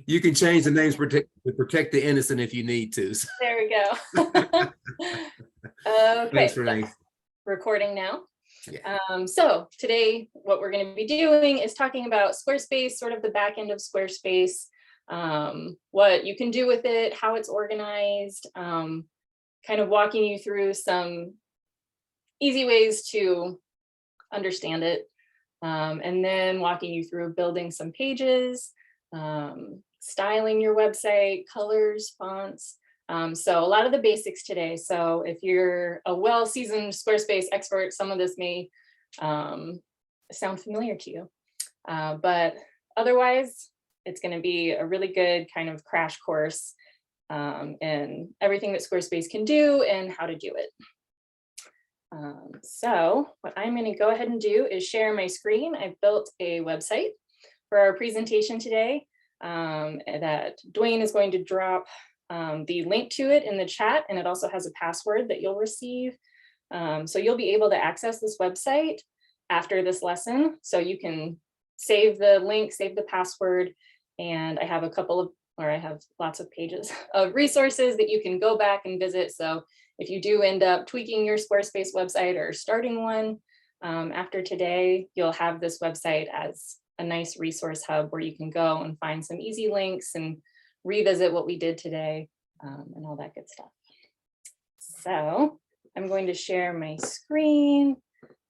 You can change the names to protect the innocent if you need to. There we go. Okay, Thanks, Renee. yes. Recording now. Yeah. So today, what we're going to be doing is talking about Squarespace, sort of the back end of Squarespace, what you can do with it, how it's organized, kind of walking you through some easy ways to understand it, and then walking you through building some pages, styling your website, colors, fonts. So a lot of the basics today. So if you're a well-seasoned Squarespace expert, some of this may sound familiar to you. But otherwise, it's going to be a really good kind of crash course in everything that Squarespace can do and how to do it. So what I'm going to go ahead and do is share my screen. I've built a website for our presentation today that Dwayne is going to drop the link to it in the chat, and it also has a password that you'll receive. So you'll be able to access this website after this lesson. So you can save the link, save the password, and I have I have lots of pages of resources that you can go back and visit. So if you do end up tweaking your Squarespace website or starting one after today, you'll have this website as a nice resource hub where you can go and find some easy links and revisit what we did today and all that good stuff. So I'm going to share my screen.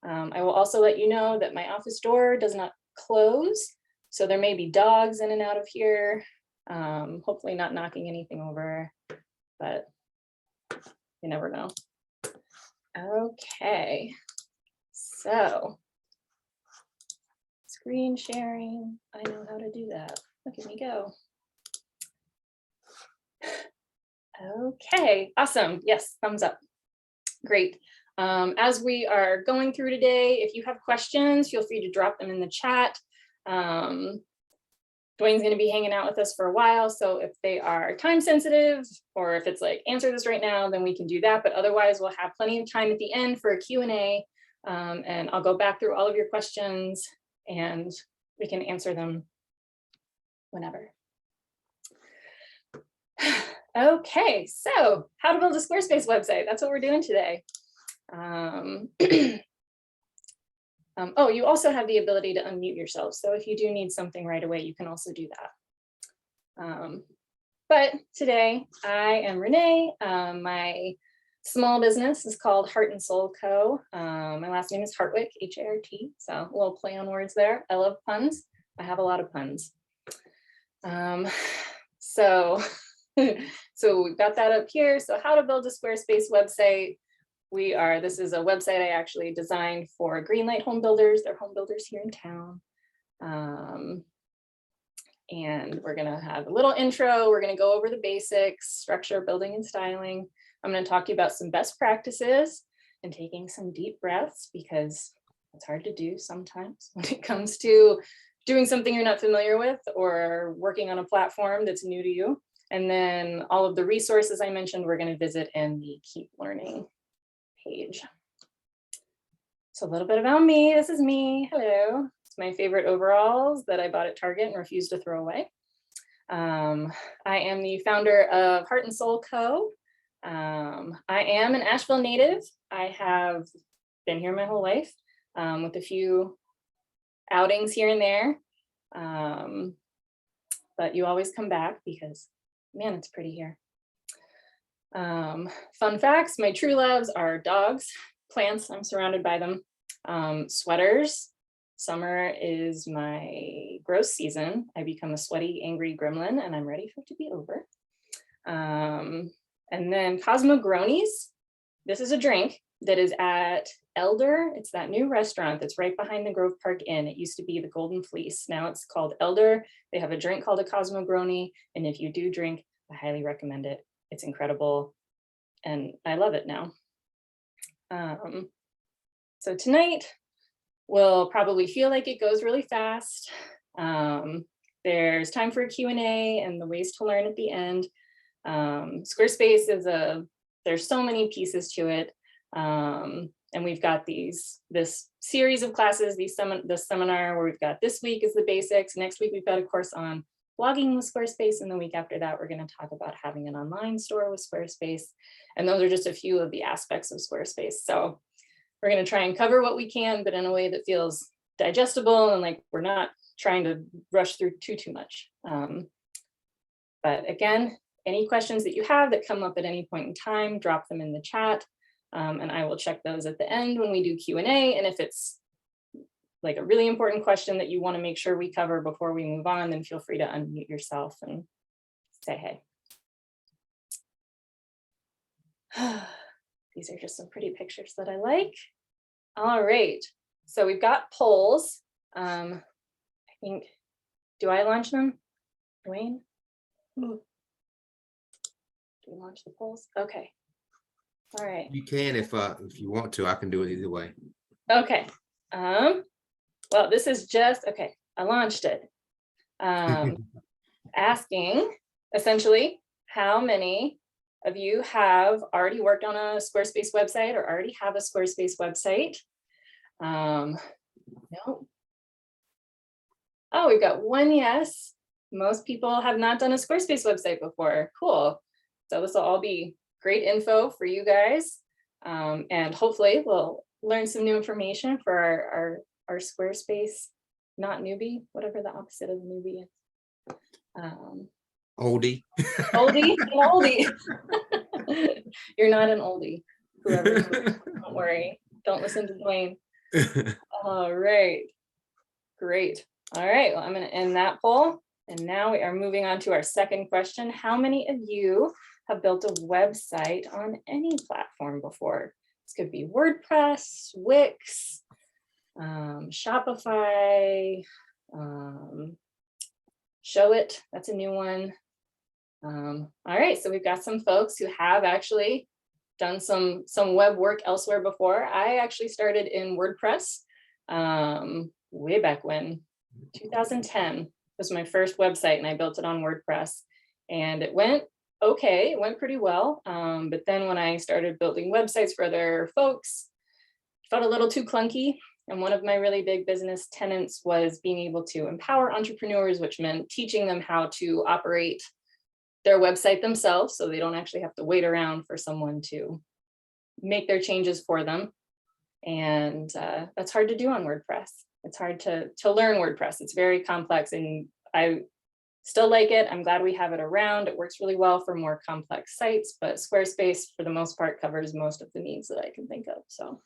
I will also let you know that my office door does not close. So there may be dogs in and out of here, hopefully not knocking anything over, but you never know. Okay, so screen sharing, I know how to do that. Look at me go. Okay, awesome. Yes, thumbs up. Great. As we are going through today, if you have questions, feel free to drop them in the chat. Dwayne's going to be hanging out with us for a while, so if they are time sensitive or if it's like answer this right now, then we can do that. But otherwise, we'll have plenty of time at the end for a Q&A, and I'll go back through all of your questions and we can answer them whenever. Okay, so how to build a Squarespace website. That's what we're doing today. Oh, you also have the ability to unmute yourself. So if you do need something right away, you can also do that. But today I am Renee. My small business is called Heart and Soul Co. My last name is Hartwick, H-A-R-T. So a little play on words there. I love puns. I have a lot of puns. So we've got that up here. So how to build a Squarespace website. This is a website I actually designed for Greenlight Home Builders. They're home builders here in town. And we're gonna have a little intro. We're gonna go over the basics, structure, building, and styling. I'm gonna talk to you about some best practices and taking some deep breaths because it's hard to do sometimes when it comes to doing something you're not familiar with or working on a platform that's new to you. And then all of the resources I mentioned, we're gonna visit in the Keep Learning page. So a little bit about me. This is me. Hello. It's my favorite overalls that I bought at Target and refused to throw away. I am the founder of Heart and Soul Co. I am an Asheville native. I have been here my whole life with a few outings here and there. But you always come back because, man, it's pretty here. Fun facts, my true loves are dogs, plants, I'm surrounded by them, sweaters. Summer is my gross season. I become a sweaty, angry gremlin and I'm ready for it to be over. And then Cosmogronies. This is a drink that is at Elder. It's that new restaurant that's right behind the Grove Park Inn. It used to be the Golden Fleece. Now it's called Elder. They have a drink called a Cosmogroni. And if you do drink, I highly recommend it. It's incredible, and I love it now. So tonight will probably feel like it goes really fast. There's time for a Q&A and the ways to learn at the end. Squarespace is there's so many pieces to it. And we've got this series of classes, this seminar where we've got this week is the basics. Next week, we've got a course on blogging with Squarespace. And the week after that, we're going to talk about having an online store with Squarespace. And those are just a few of the aspects of Squarespace. So we're going to try and cover what we can, but in a way that feels digestible and like we're not trying to rush through too much. But again, any questions that you have that come up at any point in time, drop them in the chat. And I will check those at the end when we do Q&A. And if it's like a really important question that you want to make sure we cover before we move on, then feel free to unmute yourself and say hey. These are just some pretty pictures that I like. All right, so we've got polls. I think, do I launch them, Dwayne? Do we launch the polls? Okay. All right. You can if you want to. I can do it either way. Okay. Well, this is just okay. I launched it. Asking essentially how many of you have already worked on a Squarespace website or already have a Squarespace website. No. Oh, we've got one yes. Most people have not done a Squarespace website before. Cool. So this will all be great info for you guys. And hopefully we'll learn some new information for our Squarespace, not newbie, whatever the opposite of newbie is. Oldie. Oldie, an oldie. You're not an oldie, whoever you are. Don't worry. Don't listen to Dwayne. All right. Great. All right. Well, I'm going to end that poll. And now we are moving on to our second question. How many of you have built a website on any platform before? This could be WordPress, Wix, Shopify, Show It. That's a new one. All right, so we've got some folks who have actually done some web work elsewhere before. I actually started in WordPress way back when, 2010 was my first website, and I built it on WordPress, and it went okay, it went pretty well. But then when I started building websites for other folks, it felt a little too clunky. And one of my really big business tenets was being able to empower entrepreneurs, which meant teaching them how to operate their website themselves so they don't actually have to wait around for someone to make their changes for them. And that's hard to do on WordPress. It's hard to learn WordPress. It's very complex, and I still like it. I'm glad we have it around. It works really well for more complex sites, but Squarespace, for the most part, covers most of the needs that I can think of. So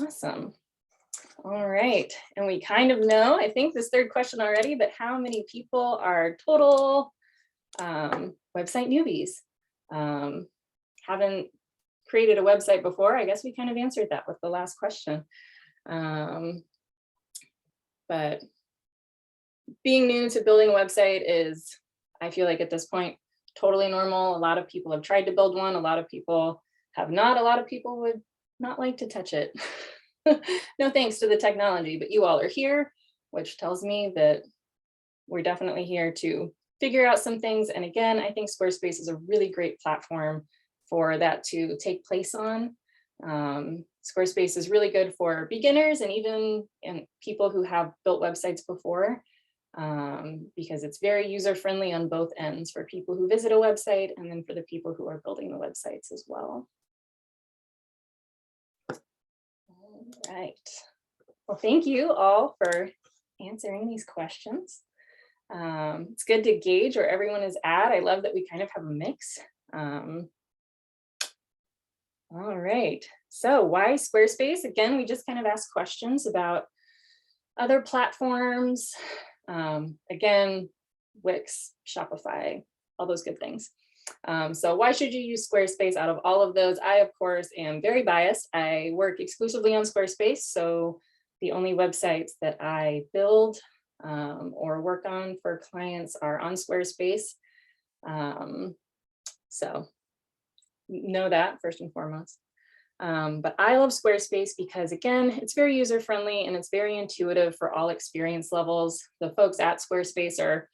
awesome. All right. And we kind of know, I think, this third question already, but how many people are total website newbies? Haven't created a website before. I guess we kind of answered that with the last question. But being new to building a website is, I feel like at this point, totally normal. A lot of people have tried to build one. A lot of people have not. A lot of people would not like to touch it. No thanks to the technology, but you all are here, which tells me that we're definitely here to figure out some things. And again, I think Squarespace is a really great platform for that to take place on. Squarespace is really good for beginners and even people who have built websites before, because it's very user-friendly on both ends for people who visit a website and then for the people who are building the websites as well. All right. Well, thank you all for answering these questions. It's good to gauge where everyone is at. I love that we kind of have a mix. All right, so why Squarespace? Again, we just kind of asked questions about other platforms. Again, Wix, Shopify, all those good things. So why should you use Squarespace out of all of those? I, of course, am very biased. I work exclusively on Squarespace, so the only websites that I build or work on for clients are on Squarespace. So know that first and foremost. But I love Squarespace because, again, it's very user-friendly and it's very intuitive for all experience levels. The folks at Squarespace are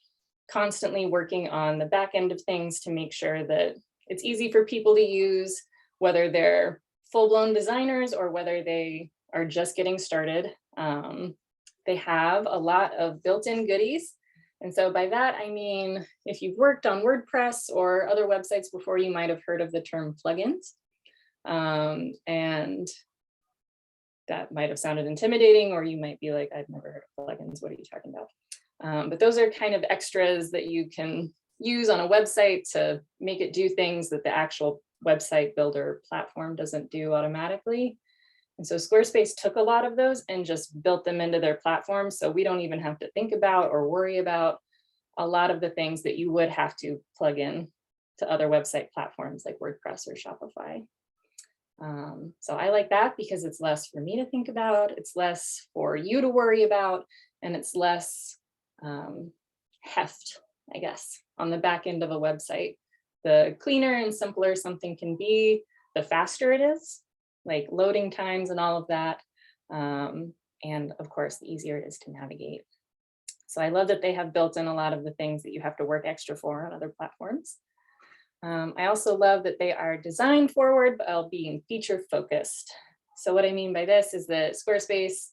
constantly working on the back end of things to make sure that it's easy for people to use, whether they're full-blown designers or whether they are just getting started. They have a lot of built-in goodies And so by that, I mean, if you've worked on WordPress or other websites before, you might have heard of the term plugins. And that might have sounded intimidating, or you might be like, I've never heard of plugins. What are you talking about? But those are kind of extras that you can use on a website to make it do things that the actual website builder platform doesn't do automatically. And so Squarespace took a lot of those and just built them into their platform. So we don't even have to think about or worry about a lot of the things that you would have to plug in to other website platforms like WordPress or Shopify. So I like that because it's less for me to think about, it's less for you to worry about, and it's less heft, I guess, on the back end of a website. The cleaner and simpler something can be, the faster it is, like loading times and all of that. And of course, the easier it is to navigate. So I love that they have built in a lot of the things that you have to work extra for on other platforms. I also love that they are design forward while being feature focused. So what I mean by this is that Squarespace,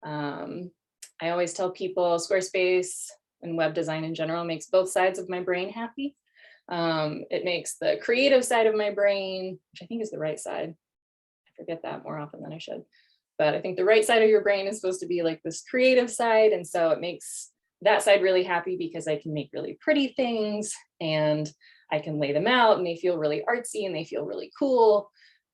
I always tell people Squarespace and web design in general makes both sides of my brain happy. It makes the creative side of my brain, which I think is the right side. I forget that more often than I should. But I think the right side of your brain is supposed to be like this creative side. And so it makes that side really happy because I can make really pretty things and I can lay them out and they feel really artsy and they feel really cool.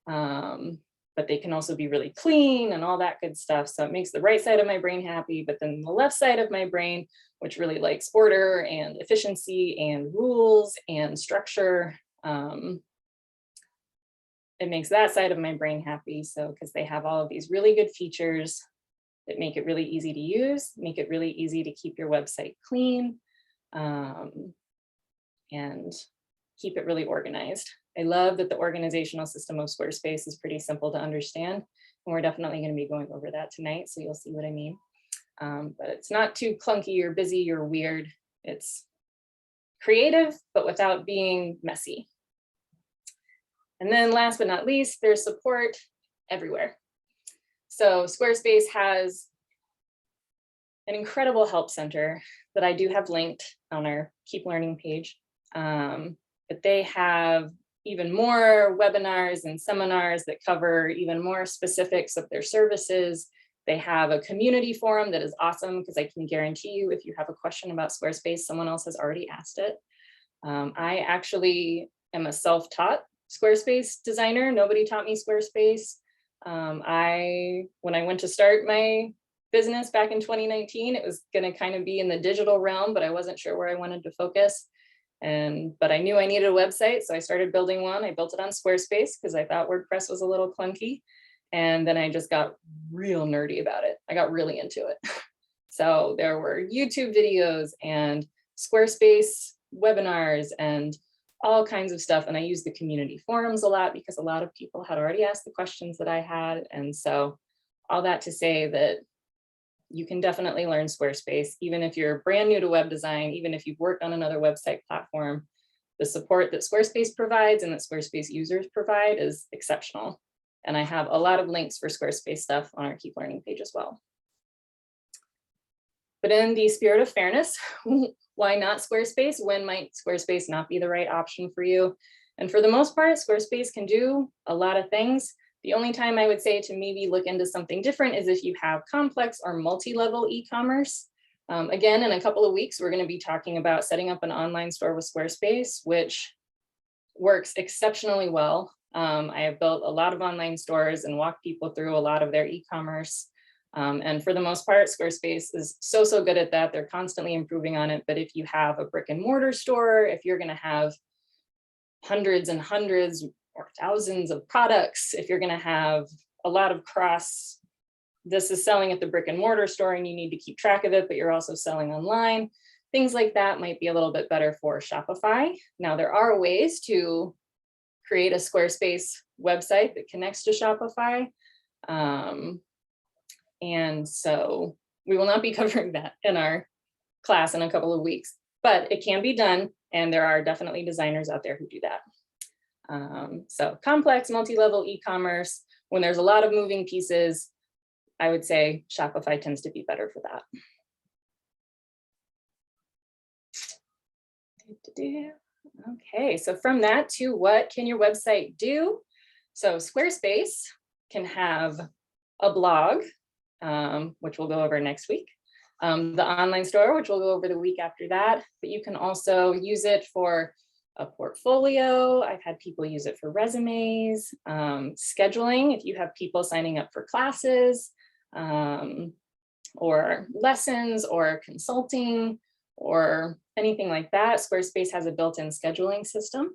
But they can also be really clean and all that good stuff. So it makes the right side of my brain happy, but then the left side of my brain, which really likes order and efficiency and rules and structure, it makes that side of my brain happy. So because they have all of these really good features that make it really easy to use, make it really easy to keep your website clean, and keep it really organized. I love that the organizational system of Squarespace is pretty simple to understand. And we're definitely going to be going over that tonight, so you'll see what I mean. But it's not too clunky or busy or weird. It's creative, but without being messy. And then last but not least, there's support everywhere. So Squarespace has an incredible help center that I do have linked on our Keep Learning page. But they have even more webinars and seminars that cover even more specifics of their services. They have a community forum that is awesome because I can guarantee you if you have a question about Squarespace, someone else has already asked it. I actually am a self-taught Squarespace designer. Nobody taught me Squarespace. When I went to start my business back in 2019, it was going to kind of be in the digital realm, but I wasn't sure where I wanted to focus. But I knew I needed a website, so I started building one. I built it on Squarespace because I thought WordPress was a little clunky. And then I just got real nerdy about it. I got really into it. So there were YouTube videos and Squarespace webinars and all kinds of stuff. And I used the community forums a lot because a lot of people had already asked the questions that I had. And so all that to say that you can definitely learn Squarespace, even if you're brand new to web design, even if you've worked on another website platform. The support that Squarespace provides and that Squarespace users provide is exceptional. And I have a lot of links for Squarespace stuff on our Keep Learning page as well. But in the spirit of fairness, why not Squarespace? When might Squarespace not be the right option for you? And for the most part, Squarespace can do a lot of things. The only time I would say to maybe look into something different is if you have complex or multi-level e-commerce. Again, in a couple of weeks, we're going to be talking about setting up an online store with Squarespace, which works exceptionally well. I have built a lot of online stores and walked people through a lot of their e-commerce. And for the most part, Squarespace is so good at that. They're constantly improving on it. But if you have a brick and mortar store, if you're going to have hundreds and hundreds or thousands of products, if you're going to have a lot of this is selling at the brick and mortar store and you need to keep track of it, but you're also selling online, things like that might be a little bit better for Shopify. Now, there are ways to create a Squarespace website that connects to Shopify. And so we will not be covering that in our class in a couple of weeks, but it can be done. And there are definitely designers out there who do that. So complex, multi-level e-commerce, when there's a lot of moving pieces, I would say Shopify tends to be better for that. Okay, so from that to what can your website do? So Squarespace can have a blog, which we'll go over next week, the online store, which we'll go over the week after that, but you can also use it for a portfolio. I've had people use it for resumes, scheduling, if you have people signing up for classes, or lessons or consulting or anything like that. Squarespace has a built-in scheduling system.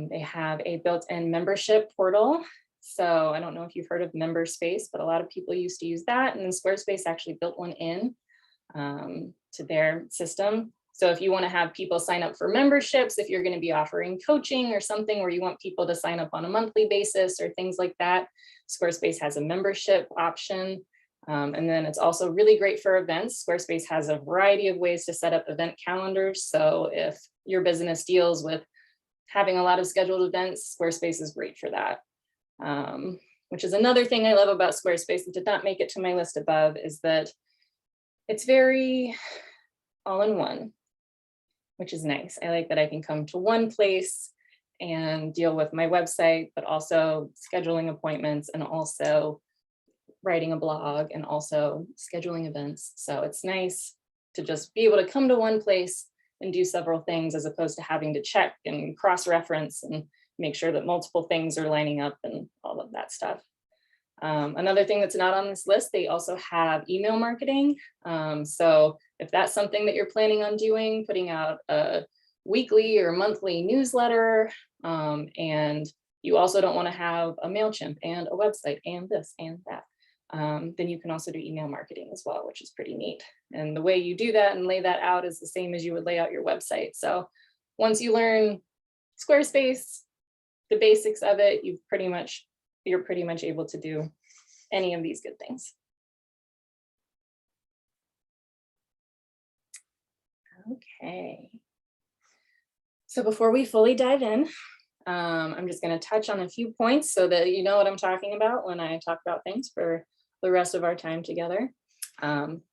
They have a built-in membership portal. So I don't know if you've heard of MemberSpace, but a lot of people used to use that. And then Squarespace actually built one in to their system. So if you want to have people sign up for memberships, if you're going to be offering coaching or something where you want people to sign up on a monthly basis or things like that, Squarespace has a membership option. And then it's also really great for events. Squarespace has a variety of ways to set up event calendars. So if your business deals with having a lot of scheduled events, Squarespace is great for that. Which is another thing I love about Squarespace that did not make it to my list above, is that it's very all-in-one, which is nice. I like that I can come to one place and deal with my website, but also scheduling appointments and also writing a blog and also scheduling events. So it's nice to just be able to come to one place and do several things as opposed to having to check and cross-reference and make sure that multiple things are lining up and all of that stuff. Another thing that's not on this list, they also have email marketing. So if that's something that you're planning on doing, putting out a weekly or monthly newsletter, and you also don't want to have a MailChimp and a website and this and that, then you can also do email marketing as well, which is pretty neat. And the way you do that and lay that out is the same as you would lay out your website. So once you learn Squarespace, the basics of it, you're pretty much able to do any of these good things. Okay. So before we fully dive in, I'm just going to touch on a few points so that you know what I'm talking about when I talk about things for the rest of our time together.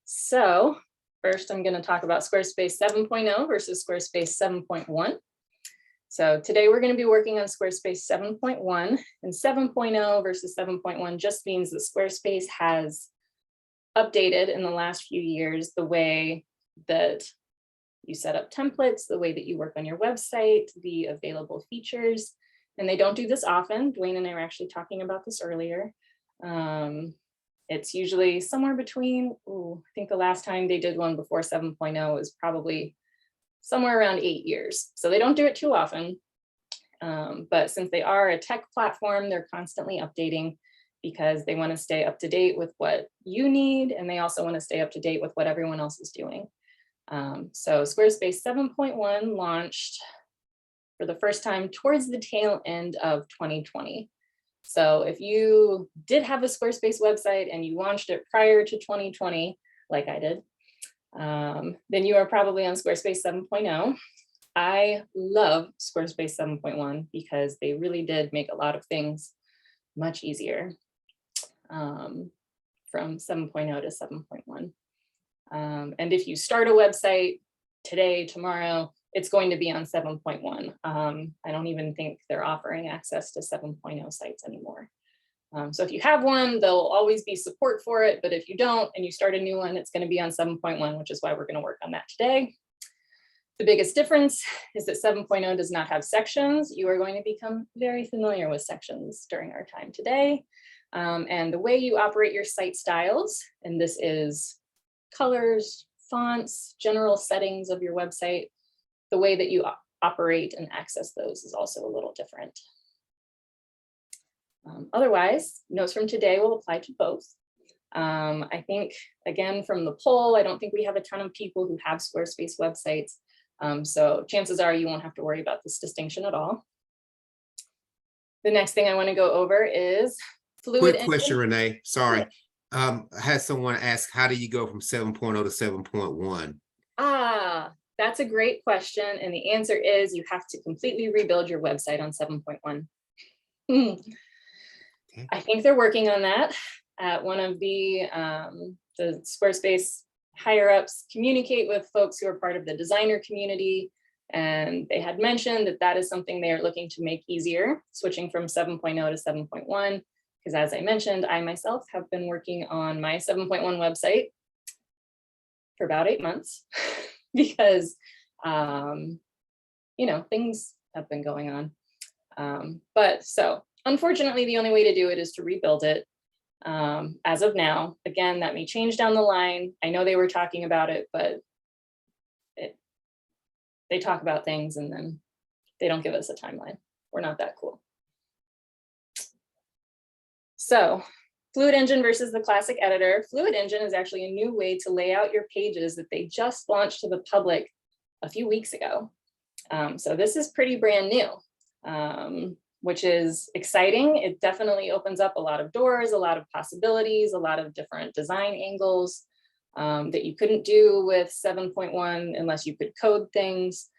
So first, I'm going to talk about Squarespace 7.0 versus Squarespace 7.1. So today we're going to be working on Squarespace 7.1, and 7.0 versus 7.1 just means that Squarespace has updated in the last few years the way that you set up templates, the way that you work on your website, the available features. And they don't do this often. Dwayne and I were actually talking about this earlier. It's usually somewhere between, I think the last time they did one before 7.0 was probably somewhere around 8 years. So they don't do it too often. But since they are a tech platform, they're constantly updating because they want to stay up to date with what you need. And they also want to stay up to date with what everyone else is doing. So Squarespace 7.1 launched for the first time towards the tail end of 2020. So if you did have a Squarespace website and you launched it prior to 2020, like I did, then you are probably on Squarespace 7.0. I love Squarespace 7.1 because they really did make a lot of things much easier from 7.0 to 7.1. And if you start a website today, tomorrow, it's going to be on 7.1. I don't even think they're offering access to 7.0 sites anymore. So if you have one, there'll always be support for it. But if you don't and you start a new one, it's going to be on 7.1, which is why we're going to work on that today. The biggest difference is that 7.0 does not have sections. You are going to become very familiar with sections during our time today. And the way you operate your site styles, and this is colors, fonts, general settings of your website, the way that you operate and access those is also a little different. Otherwise, notes from today will apply to both. I think, again, from the poll, I don't think we have a ton of people who have Squarespace websites. So chances are you won't have to worry about this distinction at all. The next thing I want to go over is fluid. Quick question, Renee. Sorry. I had someone ask, how do you go from 7.0 to 7.1? That's a great question. And the answer is you have to completely rebuild your website on 7.1. I think they're working on that at one of the Squarespace higher ups communicate with folks who are part of the designer community, and they had mentioned that that is something they are looking to make easier, switching from 7.0 to 7.1, because as I mentioned, I myself have been working on my 7.1 website for about 8 months because, you know, things have been going on. But so unfortunately, the only way to do it is to rebuild it. As of now, again, that may change down the line. I know they were talking about it, but they talk about things and then they don't give us a timeline. We're not that cool. So Fluid Engine versus the classic editor. Fluid Engine is actually a new way to lay out your pages that they just launched to the public a few weeks ago. So this is pretty brand new, which is exciting. It definitely opens up a lot of doors, a lot of possibilities, a lot of different design angles that you couldn't do with 7.1 unless you could code things.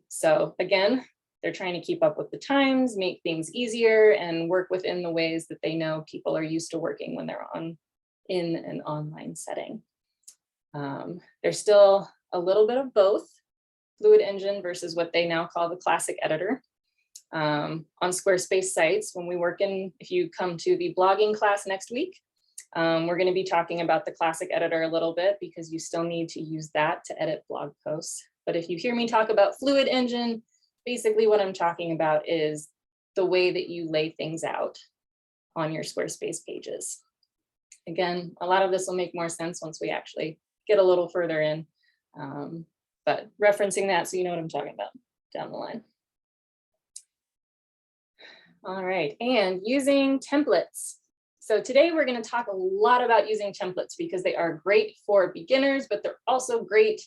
So again, they're trying to keep up with the times, make things easier, and work within the ways that they know people are used to working when they're in an online setting. There's still a little bit of both, Fluid Engine versus what they now call the classic editor. On Squarespace sites, when we work in, if you come to the blogging class next week, we're going to be talking about the classic editor a little bit because you still need to use that to edit blog posts. But if you hear me talk about Fluid Engine, basically what I'm talking about is the way that you lay things out on your Squarespace pages. Again, a lot of this will make more sense once we actually get a little further in, but referencing that so you know what I'm talking about down the line. All right, and using templates. So today we're going to talk a lot about using templates because they are great for beginners, but they're also great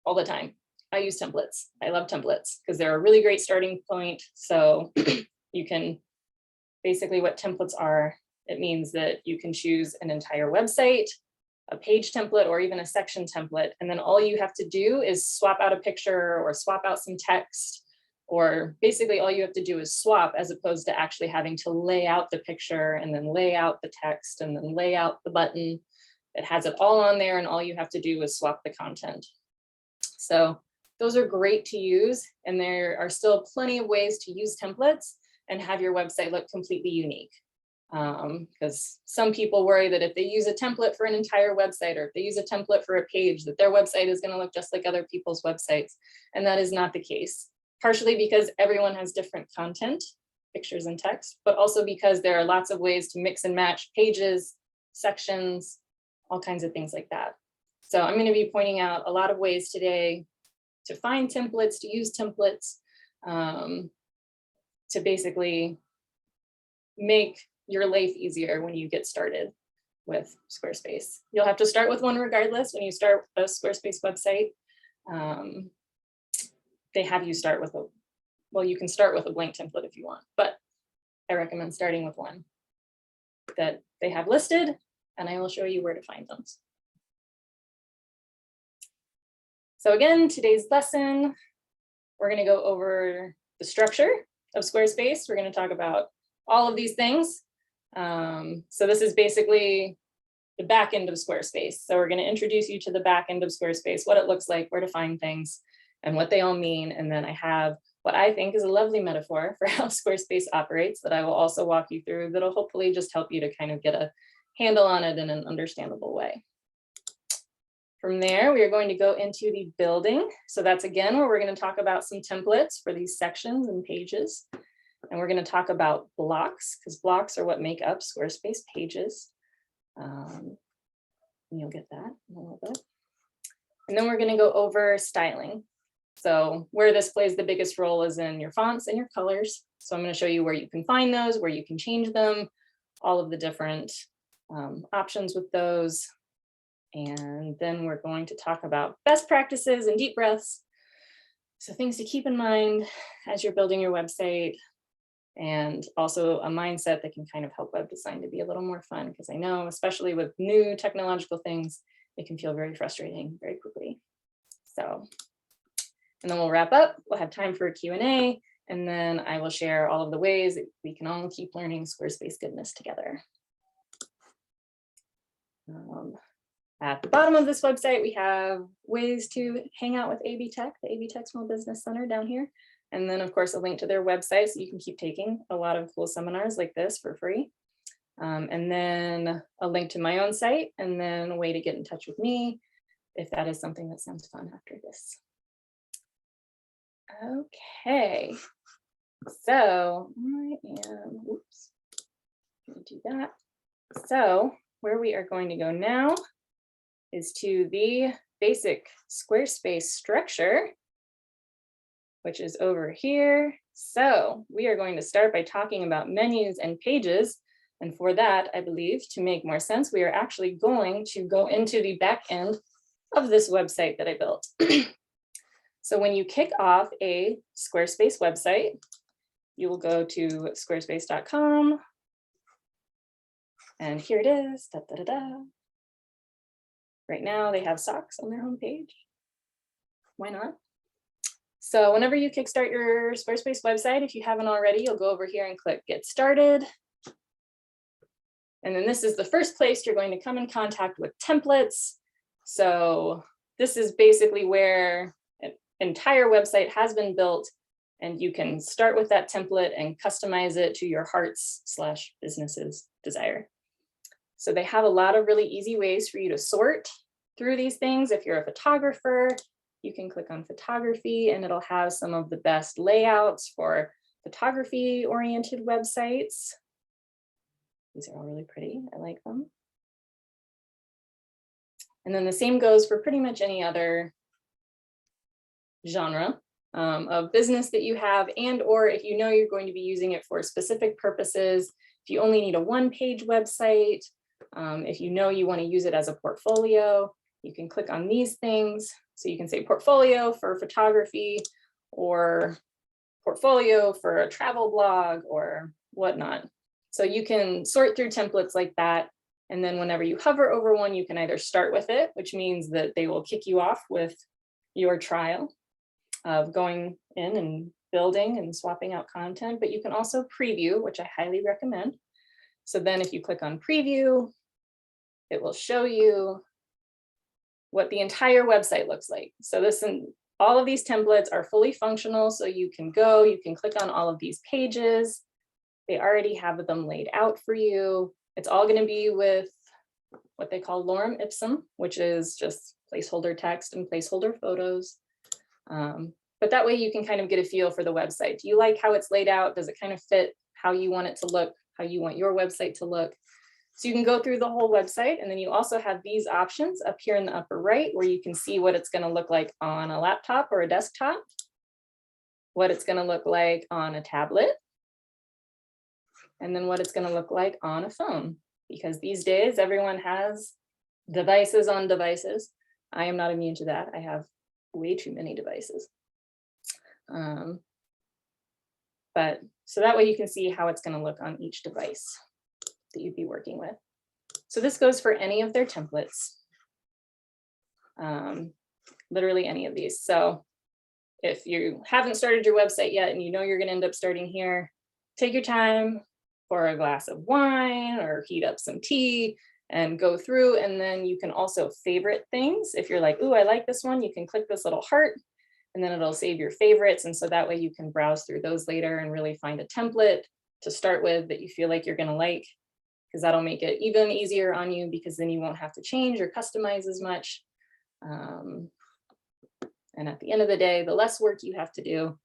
all the time. I use templates. I love templates because they're a really great starting point. So you can, basically what templates are, it means that you can choose an entire website, a page template, or even a section template. And then all you have to do is swap out a picture or swap out some text, or basically all you have to do is swap as opposed to actually having to lay out the picture and then lay out the text and then lay out the button. It has it all on there and all you have to do is swap the content. So those are great to use, and there are still plenty of ways to use templates and have your website look completely unique. Because some people worry that if they use a template for an entire website, or if they use a template for a page, that their website is going to look just like other people's websites. And that is not the case, partially because everyone has different content, pictures and text, but also because there are lots of ways to mix and match pages, sections, all kinds of things like that. So I'm going to be pointing out a lot of ways today to find templates, to use templates, to basically make your life easier when you get started with Squarespace. You'll have to start with one regardless when you start a Squarespace website. They have you start with well, you can start with a blank template if you want, but I recommend starting with one that they have listed, and I will show you where to find them. So again, today's lesson, we're going to go over the structure of Squarespace. We're going to talk about all of these things. So this is basically the back end of Squarespace. So we're going to introduce you to the back end of Squarespace, what it looks like, where to find things, and what they all mean. And then I have what I think is a lovely metaphor for how Squarespace operates that I will also walk you through that'll hopefully just help you to kind of get a handle on it in an understandable way. From there, we are going to go into the building. So that's again where we're going to talk about some templates for these sections and pages. And we're going to talk about blocks, because blocks are what make up Squarespace pages. You'll get that in a little bit. And then we're going to go over styling. So where this plays the biggest role is in your fonts and your colors. So I'm going to show you where you can find those, where you can change them, all of the different options with those. And then we're going to talk about best practices and deep breaths. So things to keep in mind as you're building your website, and also a mindset that can kind of help web design to be a little more fun, because I know, especially with new technological things, it can feel very frustrating very quickly. So, and then we'll wrap up. We'll have time for a Q&A, and then I will share all of the ways that we can all keep learning Squarespace goodness together. At the bottom of this website, we have ways to hang out with AB Tech, the AB Tech Small Business Center down here. And then of course, a link to their website so you can keep taking a lot of cool seminars like this for free. And then a link to my own site, and then a way to get in touch with me if that is something that sounds fun after this. Okay, so I am, oops, gonna do that. So where we are going to go now is to the basic Squarespace structure, which is over here. So we are going to start by talking about menus and pages. And for that, I believe, to make more sense, we are actually going to go into the back end of this website that I built. So when you kick off a Squarespace website, you will go to squarespace.com. And here it is. Da, da, da, da. Right now they have socks on their homepage. Why not? So whenever you kickstart your Squarespace website, if you haven't already, you'll go over here and click Get Started. And then this is the first place you're going to come in contact with templates. So this is basically where an entire website has been built, and you can start with that template and customize it to your heart's/business's desire. So they have a lot of really easy ways for you to sort through these things. If you're a photographer, you can click on photography and it'll have some of the best layouts for photography-oriented websites. These are all really pretty, I like them. And then the same goes for pretty much any other genre of business that you have, and or if you know you're going to be using it for specific purposes, if you only need a one-page website, if you know you want to use it as a portfolio, you can click on these things. So you can say portfolio for photography or portfolio for a travel blog or whatnot. So you can sort through templates like that. And then whenever you hover over one, you can either start with it, which means that they will kick you off with your trial of going in and building and swapping out content, but you can also preview, which I highly recommend. So then if you click on preview, it will show you what the entire website looks like. So this and all of these templates are fully functional. So you can go, you can click on all of these pages. They already have them laid out for you. It's all going to be with what they call lorem ipsum, which is just placeholder text and placeholder photos. But that way you can kind of get a feel for the website. Do you like how it's laid out? Does it kind of fit how you want it to look, how you want your website to look? So you can go through the whole website, and then you also have these options up here in the upper right where you can see what it's going to look like on a laptop or a desktop, what it's going to look like on a tablet, and then what it's going to look like on a phone. Because these days everyone has devices on devices. I am not immune to that. I have way too many devices. But so that way you can see how it's going to look on each device that you'd be working with. So this goes for any of their templates, literally any of these. So if you haven't started your website yet and you know you're going to end up starting here, take your time, pour a glass of wine or heat up some tea and go through. And then you can also favorite things. If you're like, ooh, I like this one, you can click this little heart and then it'll save your favorites. And so that way you can browse through those later and really find a template to start with that you feel like you're going to like, because that'll make it even easier on you, because then you won't have to change or customize as much. And at the end of the day, the less work you have to do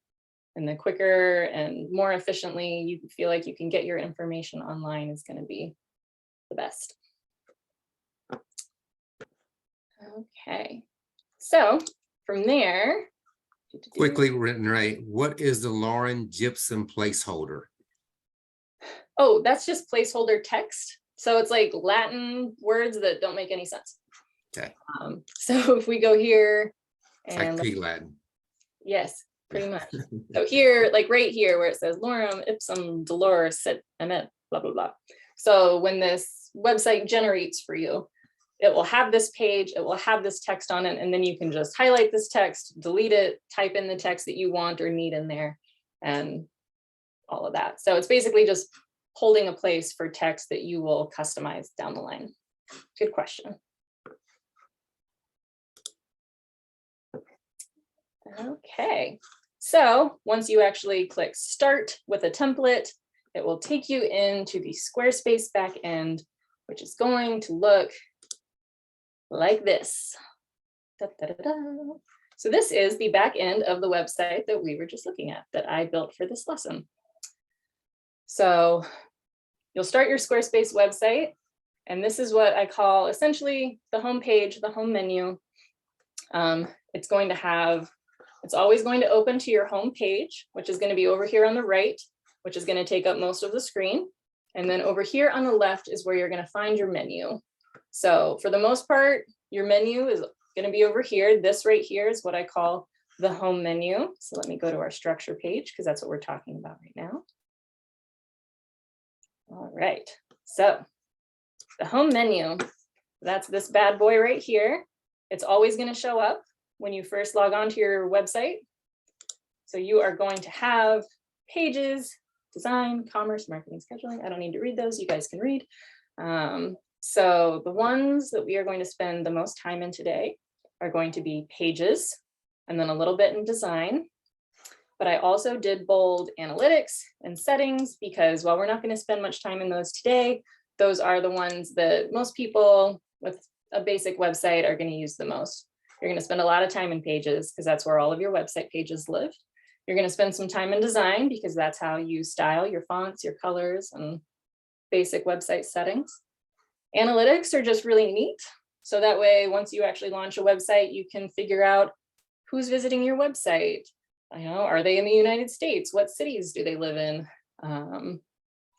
and the quicker and more efficiently you feel like you can get your information online is going to be the best. Okay, so from there, Quickly, Renee, what is the Lauren Gypsum placeholder? Oh, that's just placeholder text. So it's like Latin words that don't make any sense. Okay. So if we go here It's and like P-Latin. yes, pretty much. So here, like right here where it says lorem ipsum dolores sit emet, blah, blah, blah. So when this website generates for you, it will have this page, it will have this text on it, and then you can just highlight this text, delete it, type in the text that you want or need in there, and all of that. So it's basically just holding a place for text that you will customize down the line. Good question. Okay, so once you actually click start with a template, it will take you into the Squarespace backend, which is going to look like this. Da, da, da, da. So this is the back end of the website that we were just looking at that I built for this lesson. So you'll start your Squarespace website, and this is what I call essentially the home page, the home menu. It's always going to open to your home page, which is going to be over here on the right, which is going to take up most of the screen. And then over here on the left is where you're going to find your menu. So for the most part, your menu is going to be over here. This right here is what I call the home menu. So let me go to our structure page because that's what we're talking about right now. All right, so the home menu, that's this bad boy right here. It's always going to show up when you first log on to your website. So you are going to have pages, design, commerce, marketing, scheduling. I don't need to read those, you guys can read. So the ones that we are going to spend the most time in today are going to be pages, and then a little bit in design. But I also did bold analytics and settings because while we're not going to spend much time in those today, those are the ones that most people with a basic website are going to use the most. You're going to spend a lot of time in pages because that's where all of your website pages live. You're going to spend some time in design because that's how you style your fonts, your colors, and basic website settings. Analytics are just really neat. So that way, once you actually launch a website, you can figure out who's visiting your website. Are they in the United States? What cities do they live in?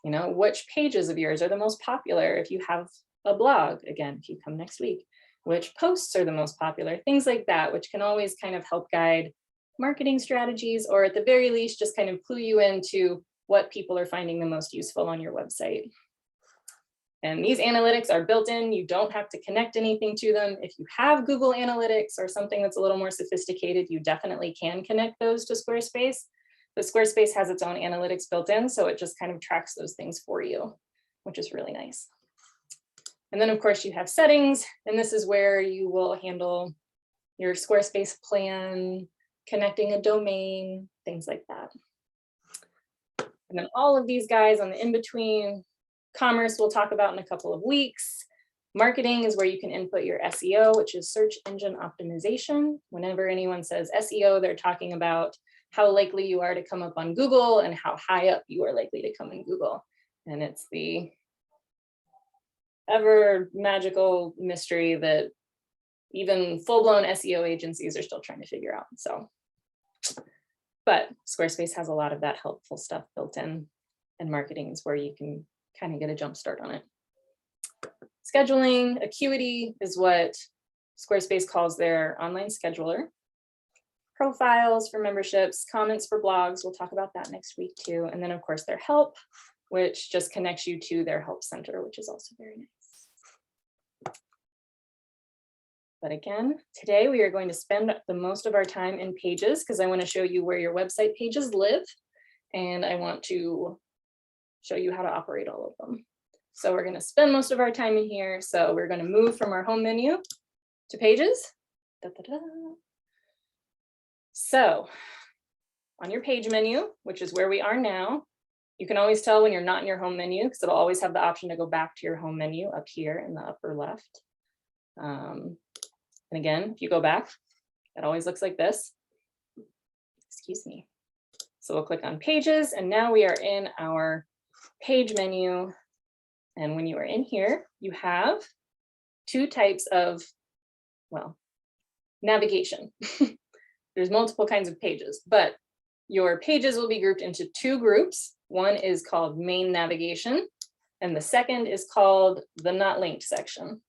Which pages of yours are the most popular if you have a blog, again, if you come next week, which posts are the most popular, things like that, which can always kind of help guide marketing strategies, or at the very least, just kind of clue you into what people are finding the most useful on your website. And these analytics are built in. You don't have to connect anything to them. If you have Google Analytics or something that's a little more sophisticated, you definitely can connect those to Squarespace. But Squarespace has its own analytics built in, so it just kind of tracks those things for you, which is really nice. And then of course you have settings, and this is where you will handle your Squarespace plan, connecting a domain, things like that. And then all of these guys on the in-between, commerce we'll talk about in a couple of weeks. Marketing is where you can input your SEO, which is search engine optimization. Whenever anyone says SEO, they're talking about how likely you are to come up on Google and how high up you are likely to come in Google. And it's the ever magical mystery that even full-blown SEO agencies are still trying to figure out. But Squarespace has a lot of that helpful stuff built in, and marketing is where you can kind of get a jump start on it. Scheduling, Acuity is what Squarespace calls their online scheduler. Profiles for memberships, comments for blogs, we'll talk about that next week too. And then of course their help, which just connects you to their help center, which is also very nice. But again, today we are going to spend the most of our time in pages because I want to show you where your website pages live, and I want to show you how to operate all of them. So we're going to spend most of our time in here. So we're going to move from our home menu to pages. Da, da, da. So on your page menu, which is where we are now, you can always tell when you're not in your home menu because it'll always have the option to go back to your home menu up here in the upper left. And again, if you go back, it always looks like this. Excuse me. So we'll click on pages, and now we are in our page menu. And when you are in here, you have two types of, navigation. There's multiple kinds of pages, but your pages will be grouped into two groups. One is called main navigation, and the second is called the not linked section.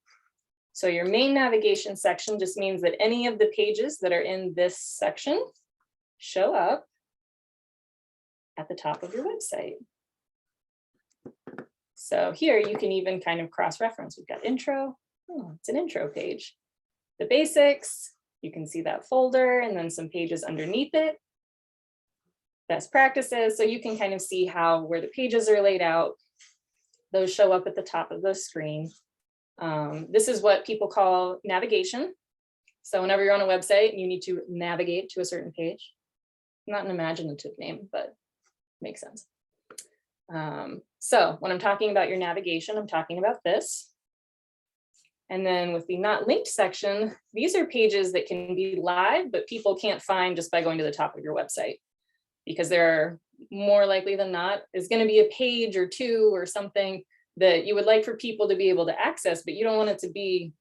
So your main navigation section just means that any of the pages that are in this section show up at the top of your website. So here you can even kind of cross-reference. We've got intro, it's an intro page. The basics, you can see that folder and then some pages underneath it. Best practices, so you can kind of see where the pages are laid out. Those show up at the top of the screen. This is what people call navigation. So whenever you're on a website and you need to navigate to a certain page, not an imaginative name, but makes sense. So when I'm talking about your navigation, I'm talking about this. And then with the not linked section, these are pages that can be live, but people can't find just by going to the top of your website, because there are more likely than not is going to be a page or two or something that you would like for people to be able to access, but you don't want it to be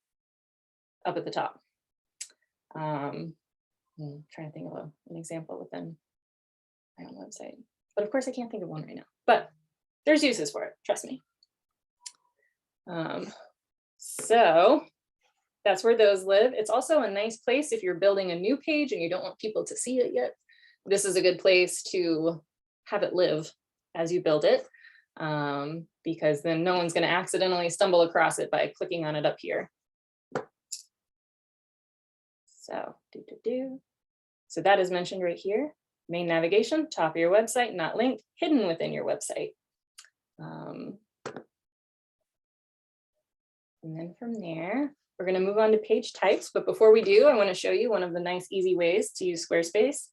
up at the top. I'm trying to think of an example within my own website, but of course I can't think of one right now, but there's uses for it, trust me. So that's where those live. It's also a nice place if you're building a new page and you don't want people to see it yet. This is a good place to have it live as you build it, because then no one's going to accidentally stumble across it by clicking on it up here. So, so that is mentioned right here. Main navigation, top of your website, not linked, hidden within your website. And then from there, we're going to move on to page types. But before we do, I want to show you one of the nice, easy ways to use Squarespace.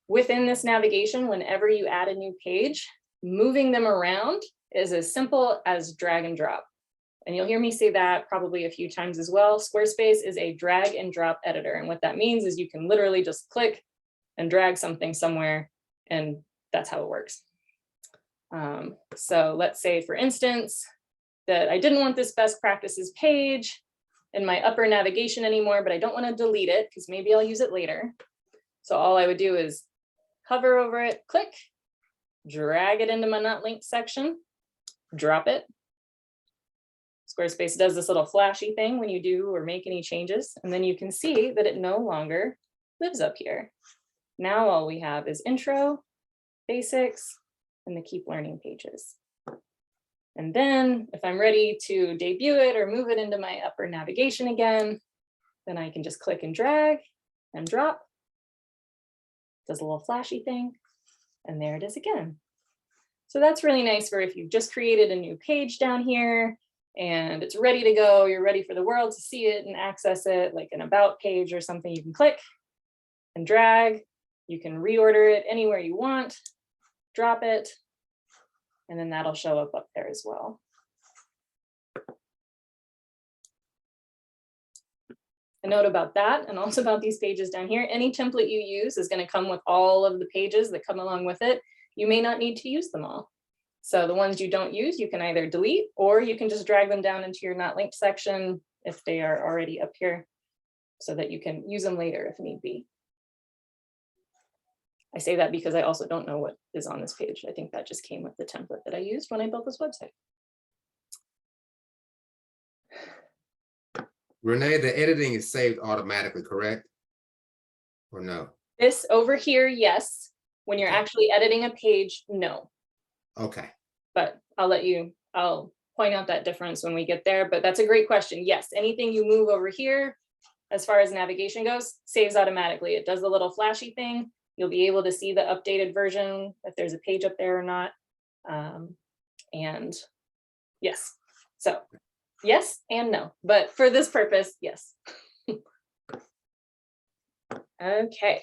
Within this navigation, whenever you add a new page, moving them around is as simple as drag and drop. And you'll hear me say that probably a few times as well. Squarespace is a drag and drop editor. And what that means is you can literally just click and drag something somewhere, and that's how it works. So let's say, for instance, that I didn't want this best practices page in my upper navigation anymore, but I don't want to delete it because maybe I'll use it later. So all I would do is hover over it, click, drag it into my not linked section, drop it. Squarespace does this little flashy thing when you do or make any changes, and then you can see that it no longer lives up here. Now all we have is intro, basics, and the keep learning pages. And then if I'm ready to debut it or move it into my upper navigation again, then I can just click and drag and drop. Does a little flashy thing, and there it is again. So that's really nice for if you've just created a new page down here and it's ready to go, you're ready for the world to see it and access it, like an about page or something. You can click and drag, you can reorder it anywhere you want, drop it, and then that'll show up there as well. A note about that, and also about these pages down here, any template you use is going to come with all of the pages that come along with it. You may not need to use them all. So the ones you don't use, you can either delete, or you can just drag them down into your not linked section if they are already up here, so that you can use them later if need be. I say that because I also don't know what is on this page. I think that just came with the template that I used when I built this website. Renee, the editing is saved automatically, correct? Or no? This over here, yes. When you're actually editing a page, no. Okay. But I'll point out that difference when we get there. But that's a great question. Yes, anything you move over here, as far as navigation goes, saves automatically. It does the little flashy thing. You'll be able to see the updated version, if there's a page up there or not. And yes, so yes and no, but for this purpose, yes. Okay,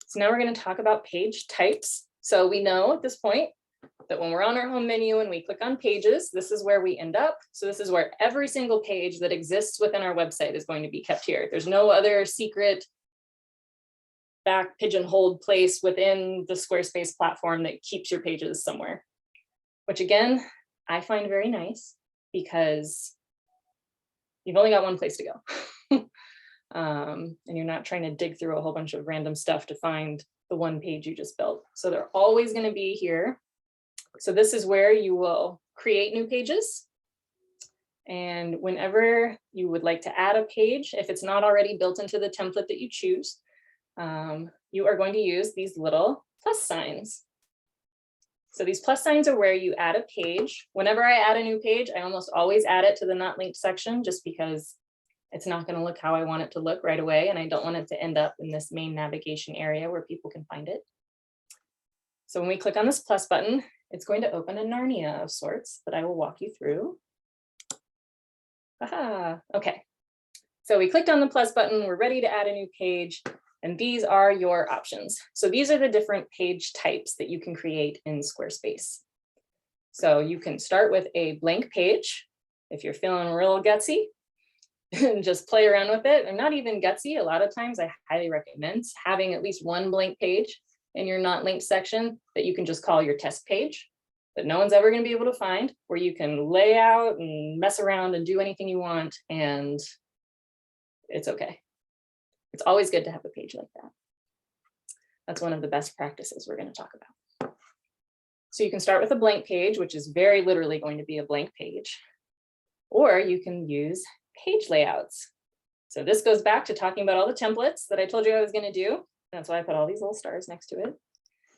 so now we're going to talk about page types. So we know at this point that when we're on our home menu and we click on pages, this is where we end up. So this is where every single page that exists within our website is going to be kept here. There's no other secret back pigeonholed place within the Squarespace platform that keeps your pages somewhere, which again, I find very nice because you've only got one place to go. And you're not trying to dig through a whole bunch of random stuff to find the one page you just built. So they're always going to be here. So this is where you will create new pages. And whenever you would like to add a page, if it's not already built into the template that you choose, you are going to use these little plus signs. So these plus signs are where you add a page. Whenever I add a new page, I almost always add it to the not linked section, just because it's not going to look how I want it to look right away. And I don't want it to end up in this main navigation area where people can find it. So when we click on this plus button, it's going to open a Narnia of sorts that I will walk you through. Aha, okay. So we clicked on the plus button, we're ready to add a new page, and these are your options. So these are the different page types that you can create in Squarespace. So you can start with a blank page if you're feeling real gutsy and just play around with it. And not even gutsy, a lot of times I highly recommend having at least one blank page in your not linked section that you can just call your test page that no one's ever going to be able to find, where you can lay out and mess around and do anything you want, and it's okay. It's always good to have a page like that. That's one of the best practices we're going to talk about. So you can start with a blank page, which is very literally going to be a blank page, or you can use page layouts. So this goes back to talking about all the templates that I told you I was going to do. That's why I put all these little stars next to it.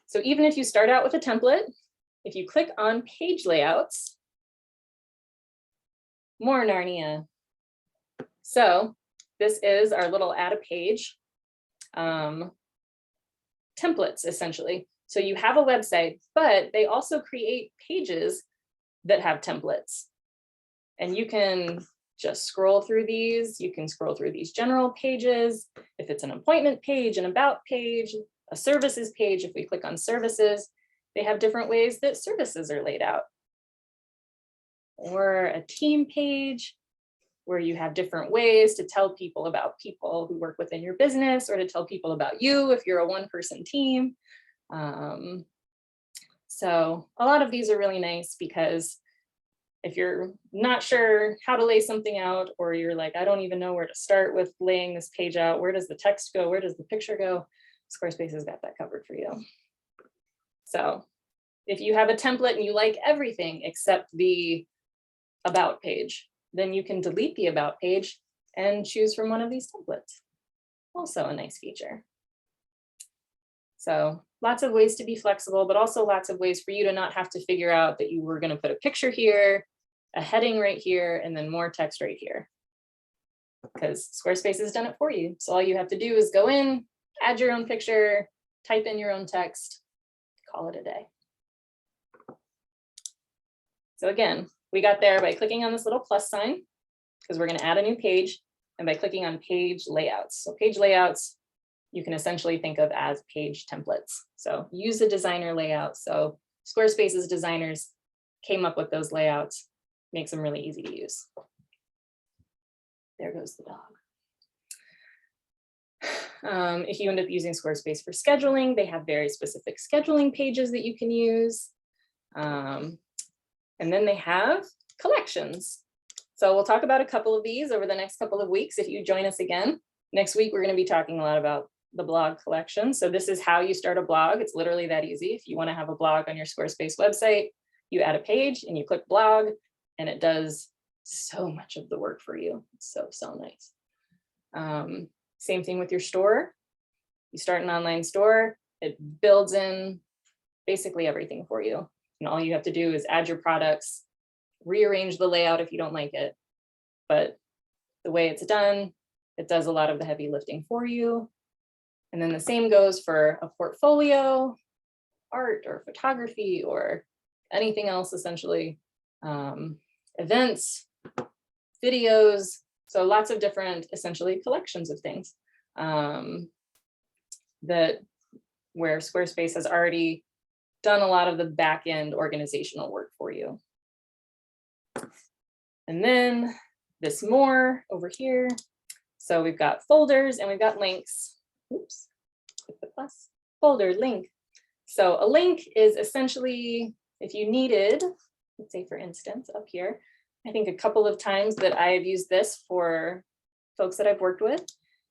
So even if you start out with a template, if you click on page layouts, more Narnia. So this is our little add a page templates, essentially. So you have a website, but they also create pages that have templates. And you can just scroll through these. You can scroll through these general pages. If it's an appointment page, an about page, a services page, if we click on services, they have different ways that services are laid out. Or a team page where you have different ways to tell people about people who work within your business, or to tell people about you if you're a one-person team. So a lot of these are really nice because if you're not sure how to lay something out, or you're like, I don't even know where to start with laying this page out, where does the text go, where does the picture go, Squarespace has got that covered for you. So if you have a template and you like everything except the about page, then you can delete the about page and choose from one of these templates. Also a nice feature. So lots of ways to be flexible, but also lots of ways for you to not have to figure out that you were going to put a picture here, a heading right here, and then more text right here. Because Squarespace has done it for you. So all you have to do is go in, add your own picture, type in your own text, call it a day. So again, we got there by clicking on this little plus sign, because we're going to add a new page, and by clicking on page layouts. So page layouts, you can essentially think of as page templates. So use a designer layout. So Squarespace's designers came up with those layouts, makes them really easy to use. There goes the dog. If you end up using Squarespace for scheduling, they have very specific scheduling pages that you can use. And then they have collections. So we'll talk about a couple of these over the next couple of weeks if you join us again. Next week, we're going to be talking a lot about the blog collection. So this is how you start a blog. It's literally that easy. If you want to have a blog on your Squarespace website, you add a page and you click blog, and it does so much of the work for you. It's so nice. Same thing with your store. You start an online store, it builds in basically everything for you. And all you have to do is add your products, rearrange the layout if you don't like it. But the way it's done, it does a lot of the heavy lifting for you. And then the same goes for a portfolio, art or photography or anything else, essentially. Events, videos, so lots of different, essentially, collections of things that where Squarespace has already done a lot of the back end organizational work for you. And then this more over here. So we've got folders and we've got links. Oops, hit the plus, folder, link. So a link is essentially, if you needed, let's say for instance, up here, I think a couple of times that I have used this for folks that I've worked with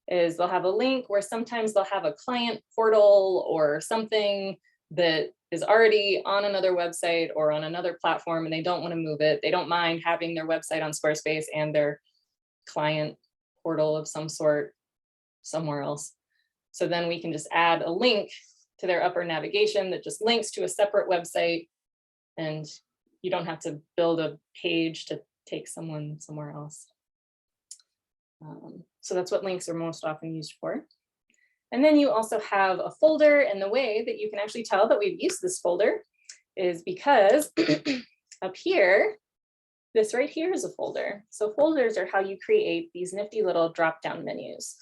is they'll have a link where sometimes they'll have a client portal or something that is already on another website or on another platform and they don't want to move it. They don't mind having their website on Squarespace and their client portal of some sort somewhere else. So then we can just add a link to their upper navigation that just links to a separate website, and you don't have to build a page to take someone somewhere else. So that's what links are most often used for. And then you also have a folder, and the way that you can actually tell that we've used this folder is because up here, this right here is a folder. So folders are how you create these nifty little drop-down menus.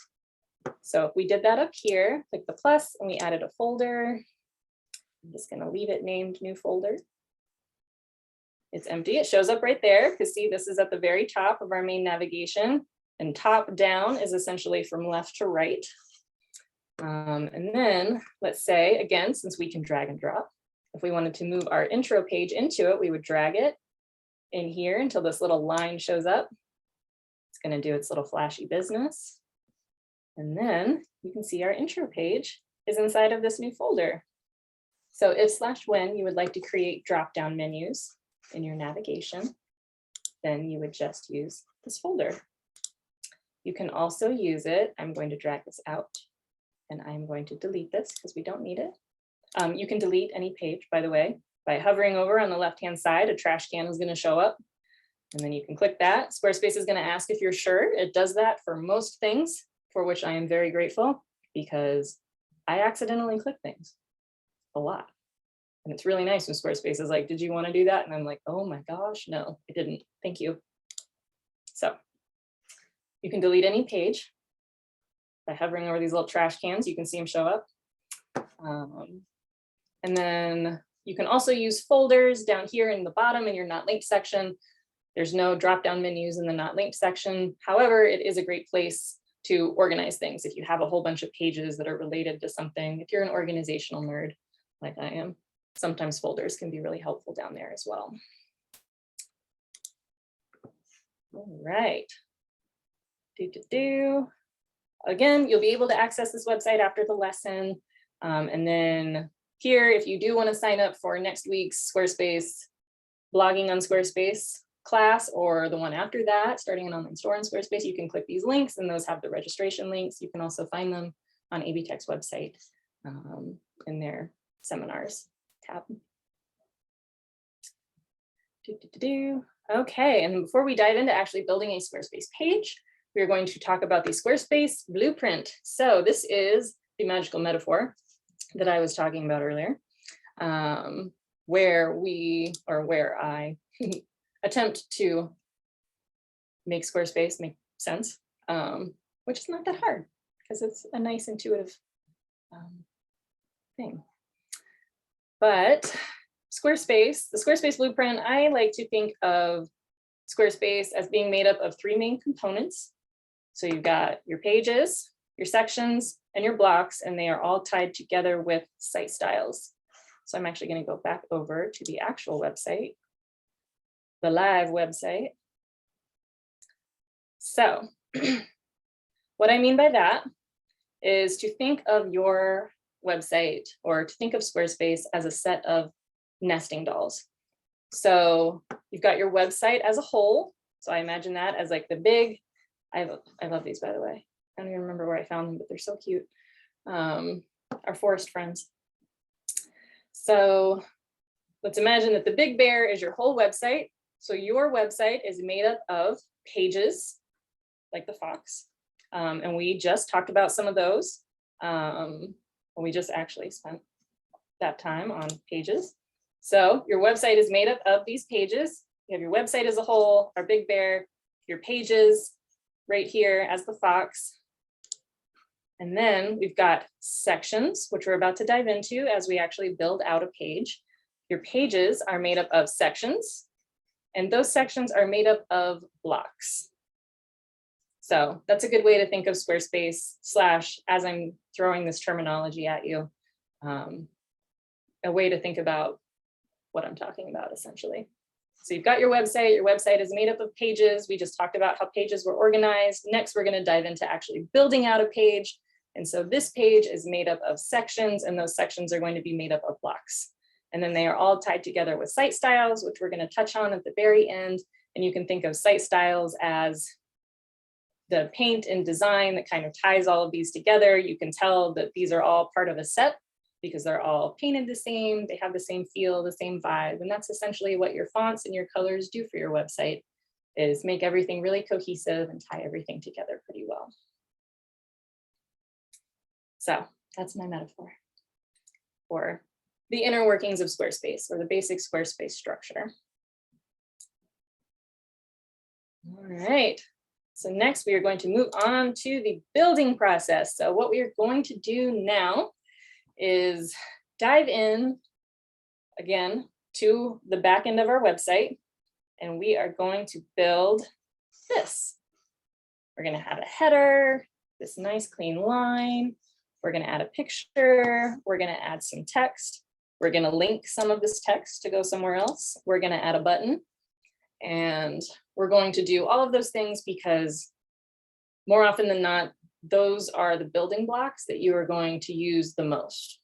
So if we did that up here, click the plus and we added a folder. I'm just going to leave it named new folder. It's empty. It shows up right there because see, this is at the very top of our main navigation, and top down is essentially from left to right. And then let's say, again, since we can drag and drop, if we wanted to move our intro page into it, we would drag it in here until this little line shows up. It's going to do its little flashy business. And then you can see our intro page is inside of this new folder. So if/when you would like to create drop-down menus in your navigation, then you would just use this folder. You can also use it. I'm going to drag this out and I'm going to delete this because we don't need it. You can delete any page, by the way, by hovering over on the left-hand side, a trash can is going to show up. And then you can click that. Squarespace is going to ask if you're sure. It does that for most things, for which I am very grateful because I accidentally click things a lot. And it's really nice when Squarespace is like, did you want to do that? And I'm like, oh my gosh, no, I didn't. Thank you. So you can delete any page by hovering over these little trash cans. You can see them show up. And then you can also use folders down here in the bottom in your not linked section. There's no drop-down menus in the not linked section. However, it is a great place to organize things. If you have a whole bunch of pages that are related to something, if you're an organizational nerd like I am, sometimes folders can be really helpful down there as well. All right. Again, you'll be able to access this website after the lesson. And then here, if you do want to sign up for next week's Squarespace blogging on Squarespace class or the one after that, starting an online store on Squarespace, you can click these links and those have the registration links. You can also find them on AB Tech's website in their seminars tab. Okay, and before we dive into actually building a Squarespace page, we are going to talk about the Squarespace Blueprint. So this is the magical metaphor that I was talking about earlier, where I attempt to make Squarespace make sense, which is not that hard because it's a nice intuitive thing. But Squarespace, the Squarespace Blueprint, I like to think of Squarespace as being made up of three main components. So you've got your pages, your sections, and your blocks, and they are all tied together with site styles. So I'm actually going to go back over to the actual website, the live website. So what I mean by that is to think of your website or to think of Squarespace as a set of nesting dolls. So you've got your website as a whole. So I imagine that as like the big, I love these, by the way. I don't even remember where I found them, but they're so cute. Our forest friends. So let's imagine that the big bear is your whole website. So your website is made up of pages, like the fox. And we just talked about some of those. We just actually spent that time on pages. So your website is made up of these pages. You have your website as a whole, our big bear, your pages right here as the fox. And then we've got sections, which we're about to dive into as we actually build out a page. Your pages are made up of sections, and those sections are made up of blocks. So that's a good way to think of Squarespace / as I'm throwing this terminology at you, a way to think about what I'm talking about essentially. So you've got your website is made up of pages. We just talked about how pages were organized. Next, we're going to dive into actually building out a page. And so this page is made up of sections, and those sections are going to be made up of blocks. And then they are all tied together with site styles, which we're going to touch on at the very end. And you can think of site styles as the paint and design that kind of ties all of these together. You can tell that these are all part of a set because they're all painted the same, they have the same feel, the same vibe. And that's essentially what your fonts and your colors do for your website, is make everything really cohesive and tie everything together pretty well. So that's my metaphor for the inner workings of Squarespace, or the basic Squarespace structure. All right. So next we are going to move on to the building process. So what we are going to do now is dive in again to the back end of our website, and we are going to build this. We're going to have a header, this nice clean line. We're going to add a picture. We're going to add some text. We're going to link some of this text to go somewhere else. We're going to add a button. And we're going to do all of those things because more often than not, those are the building blocks that you are going to use the most.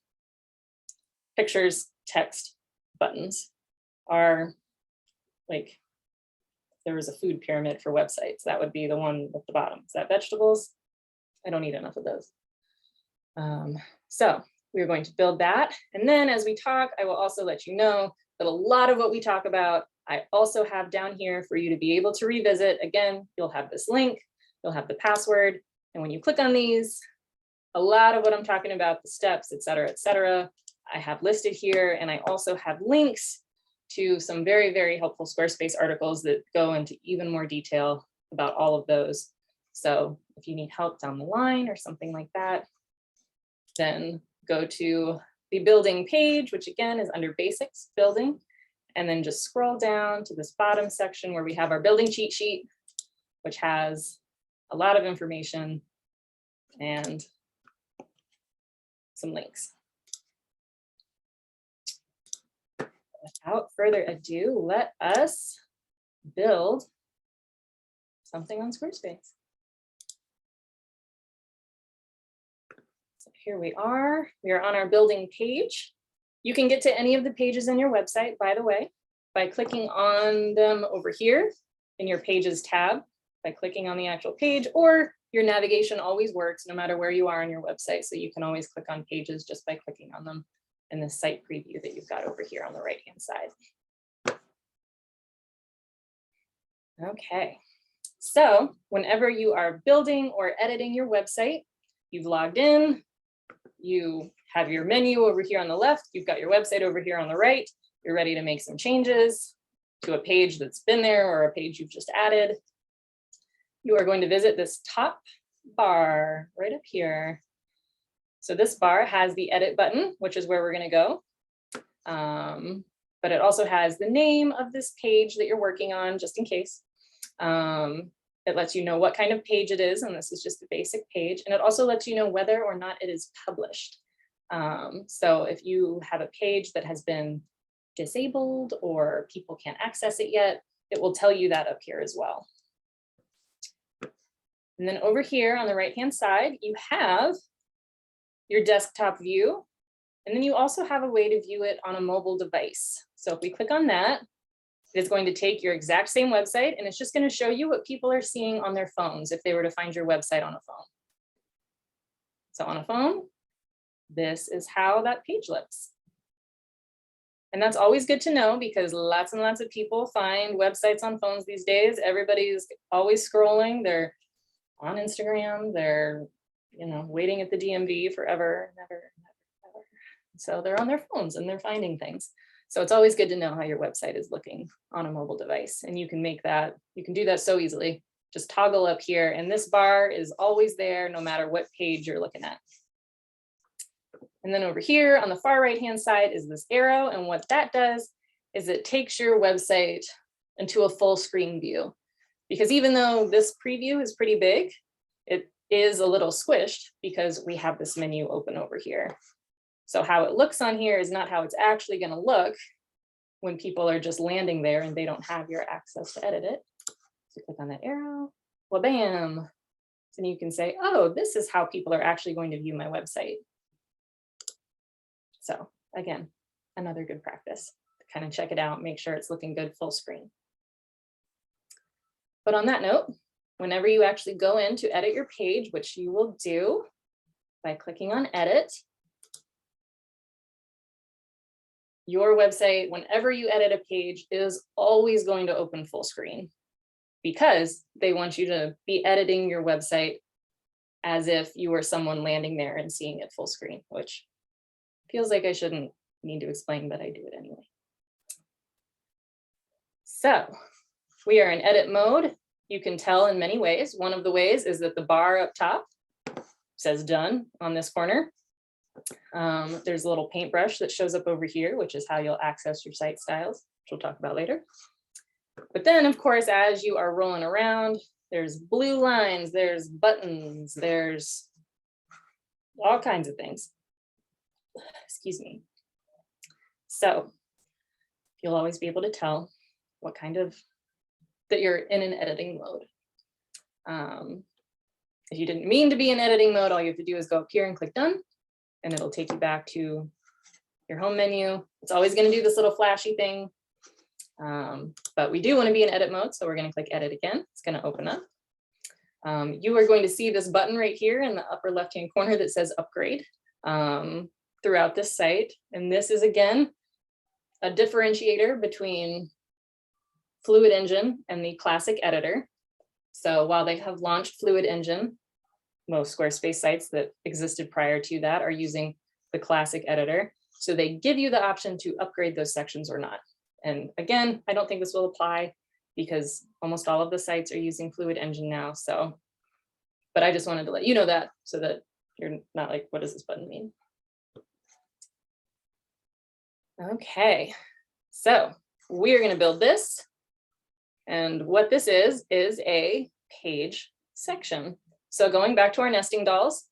Pictures, text, buttons are like, if there was a food pyramid for websites, that would be the one at the bottom. Is that vegetables? I don't eat enough of those. So we're going to build that. And then as we talk, I will also let you know that a lot of what we talk about, I also have down here for you to be able to revisit. Again, you'll have this link, you'll have the password. And when you click on these, a lot of what I'm talking about, the steps, et cetera, I have listed here. And I also have links to some very, very helpful Squarespace articles that go into even more detail about all of those. So if you need help down the line or something like that, then go to the building page, which again is under basics building, and then just scroll down to this bottom section where we have our building cheat sheet, which has a lot of information and some links. Without further ado, let us build something on Squarespace. So here we are on our building page. You can get to any of the pages in your website, by the way, by clicking on them over here in your Pages tab, by clicking on the actual page, or your navigation always works no matter where you are on your website. So you can always click on pages just by clicking on them in the site preview that you've got over here on the right-hand side. Okay, so whenever you are building or editing your website, you've logged in, you have your menu over here on the left, you've got your website over here on the right, you're ready to make some changes to a page that's been there or a page you've just added. You are going to visit this top bar right up here. So this bar has the edit button, which is where we're going to go. But it also has the name of this page that you're working on, just in case. It lets you know what kind of page it is, and this is just the basic page. And it also lets you know whether or not it is published. So if you have a page that has been disabled or people can't access it yet, it will tell you that up here as well. And then over here on the right-hand side, you have your desktop view. And then you also have a way to view it on a mobile device. So if we click on that, it's going to take your exact same website, and it's just going to show you what people are seeing on their phones if they were to find your website on a phone. So on a phone, this is how that page looks. And that's always good to know because lots and lots of people find websites on phones these days. Everybody's always scrolling. They're on Instagram. They're, waiting at the DMV forever, never. So they're on their phones and they're finding things. So it's always good to know how your website is looking on a mobile device. And you can do that so easily. Just toggle up here, and this bar is always there no matter what page you're looking at. And then over here on the far right-hand side is this arrow. And what that does is it takes your website into a full screen view. Because even though this preview is pretty big, it is a little squished because we have this menu open over here. So how it looks on here is not how it's actually going to look when people are just landing there and they don't have your access to edit it. So click on that arrow, well, bam. And you can say, oh, this is how people are actually going to view my website. So again, another good practice. Kind of check it out, make sure it's looking good full screen. But on that note, whenever you actually go in to edit your page, which you will do by clicking on edit, your website, whenever you edit a page, is always going to open full screen because they want you to be editing your website as if you were someone landing there and seeing it full screen, which feels like I shouldn't need to explain, but I do it anyway. So we are in edit mode. you can tell in many ways. One of the ways is that the bar up top says done on this corner. There's a little paintbrush that shows up over here, which is how you'll access your site styles, which we'll talk about later. But then, of course, as you are rolling around, there's blue lines, there's buttons, there's all kinds of things. Excuse me. So you'll always be able to tell what kind of, that you're in an editing mode. If you didn't mean to be in editing mode, all you have to do is go up here and click done, and it'll take you back to your home menu. It's always going to do this little flashy thing. But we do want to be in edit mode, so we're going to click edit again. It's going to open up. You are going to see this button right here in the upper left-hand corner that says upgrade throughout this site. And this is, again, a differentiator between Fluid Engine and the classic editor. So while they have launched Fluid Engine, most Squarespace sites that existed prior to that are using the classic editor. So they give you the option to upgrade those sections or not. And again, I don't think this will apply because almost all of the sites are using Fluid Engine now. So, but I just wanted to let you know that so that you're not like, what does this button mean? Okay, so we're going to build this. And what this is a page section. So going back to our nesting dolls,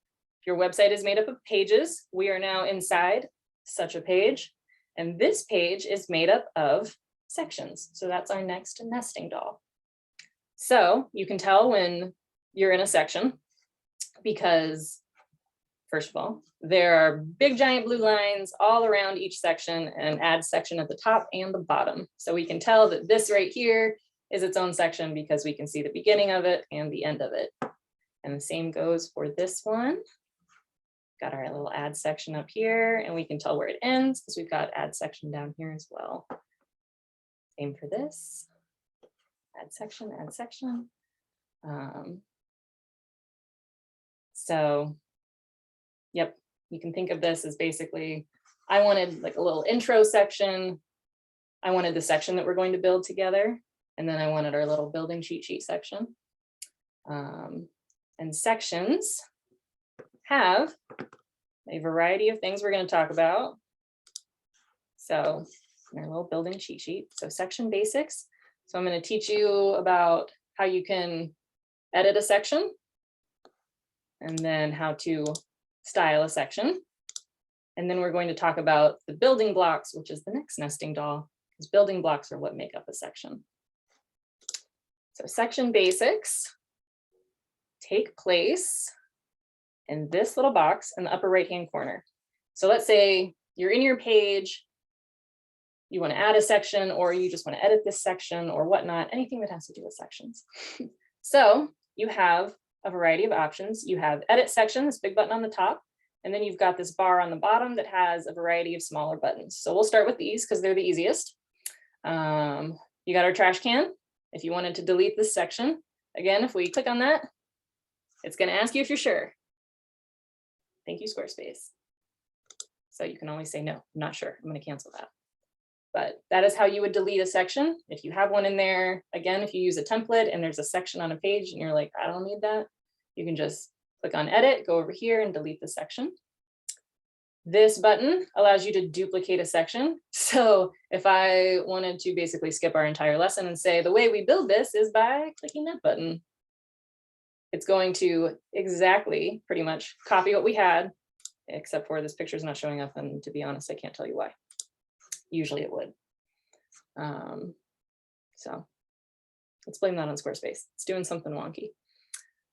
your website is made up of pages. We are now inside such a page. And this page is made up of sections. So that's our next nesting doll. So you can tell when you're in a section because, first of all, there are big giant blue lines all around each section and add section at the top and the bottom. So we can tell that this right here is its own section because we can see the beginning of it and the end of it. And the same goes for this one. Got our little add section up here, and we can tell where it ends because we've got add section down here as well. Same for this. Add section, add section. So, yep, you can think of this as basically, I wanted like a little intro section. I wanted the section that we're going to build together. And then I wanted our little building cheat sheet section. And sections have a variety of things we're going to talk about. So our little building cheat sheet. So section basics. So I'm going to teach you about how you can edit a section and then how to style a section. And then we're going to talk about the building blocks, which is the next nesting doll, because building blocks are what make up a section. So section basics take place in this little box in the upper right-hand corner. So let's say you're in your page, you want to add a section, or you just want to edit this section or whatnot, anything that has to do with sections. So you have a variety of options. You have edit section, this big button on the top, and then you've got this bar on the bottom that has a variety of smaller buttons. So we'll start with these because they're the easiest. You got our trash can. If you wanted to delete this section, again, if we click on that, it's going to ask you if you're sure. Thank you, Squarespace. So you can always say, no, I'm not sure. I'm going to cancel that. But that is how you would delete a section. If you have one in there, again, if you use a template and there's a section on a page and you're like, I don't need that, you can just click on edit, go over here and delete the section. This button allows you to duplicate a section. So if I wanted to basically skip our entire lesson and say, the way we build this is by clicking that button, it's going to exactly pretty much copy what we had, except for this picture is not showing up. And to be honest, I can't tell you why. Usually it would. So let's blame that on Squarespace. It's doing something wonky.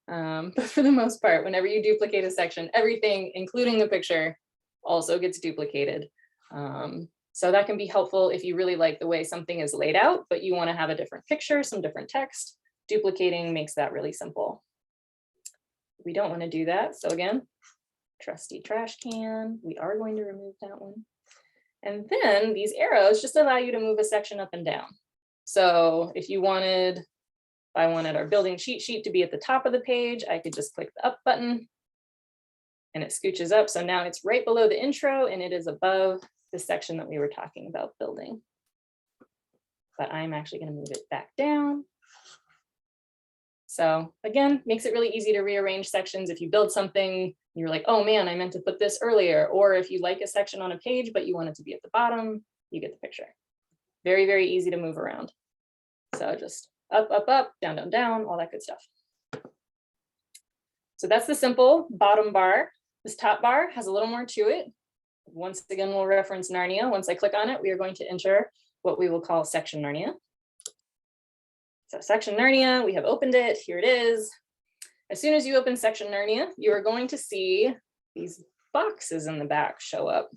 But for the most part, whenever you duplicate a section, everything, including the picture, also gets duplicated. So that can be helpful if you really like the way something is laid out, but you want to have a different picture, some different text. Duplicating makes that really simple. We don't want to do that. So again, trusty trash can, we are going to remove that one. And then these arrows just allow you to move a section up and down. So if I wanted our building cheat sheet to be at the top of the page, I could just click the up button and it scooches up. So now it's right below the intro and it is above the section that we were talking about building. But I'm actually going to move it back down So again, makes it really easy to rearrange sections. If you build something, you're like, oh man, I meant to put this earlier. Or if you like a section on a page, but you want it to be at the bottom, you get the picture. Very, very easy to move around. So just up, up, up, down, down, down, all that good stuff. So that's the simple bottom bar. This top bar has a little more to it. Once again, we'll reference Narnia. Once I click on it, we are going to enter what we will call section Narnia. So section Narnia, we have opened it. Here it is. As soon as you open section Narnia, you are going to see these boxes in the back show up.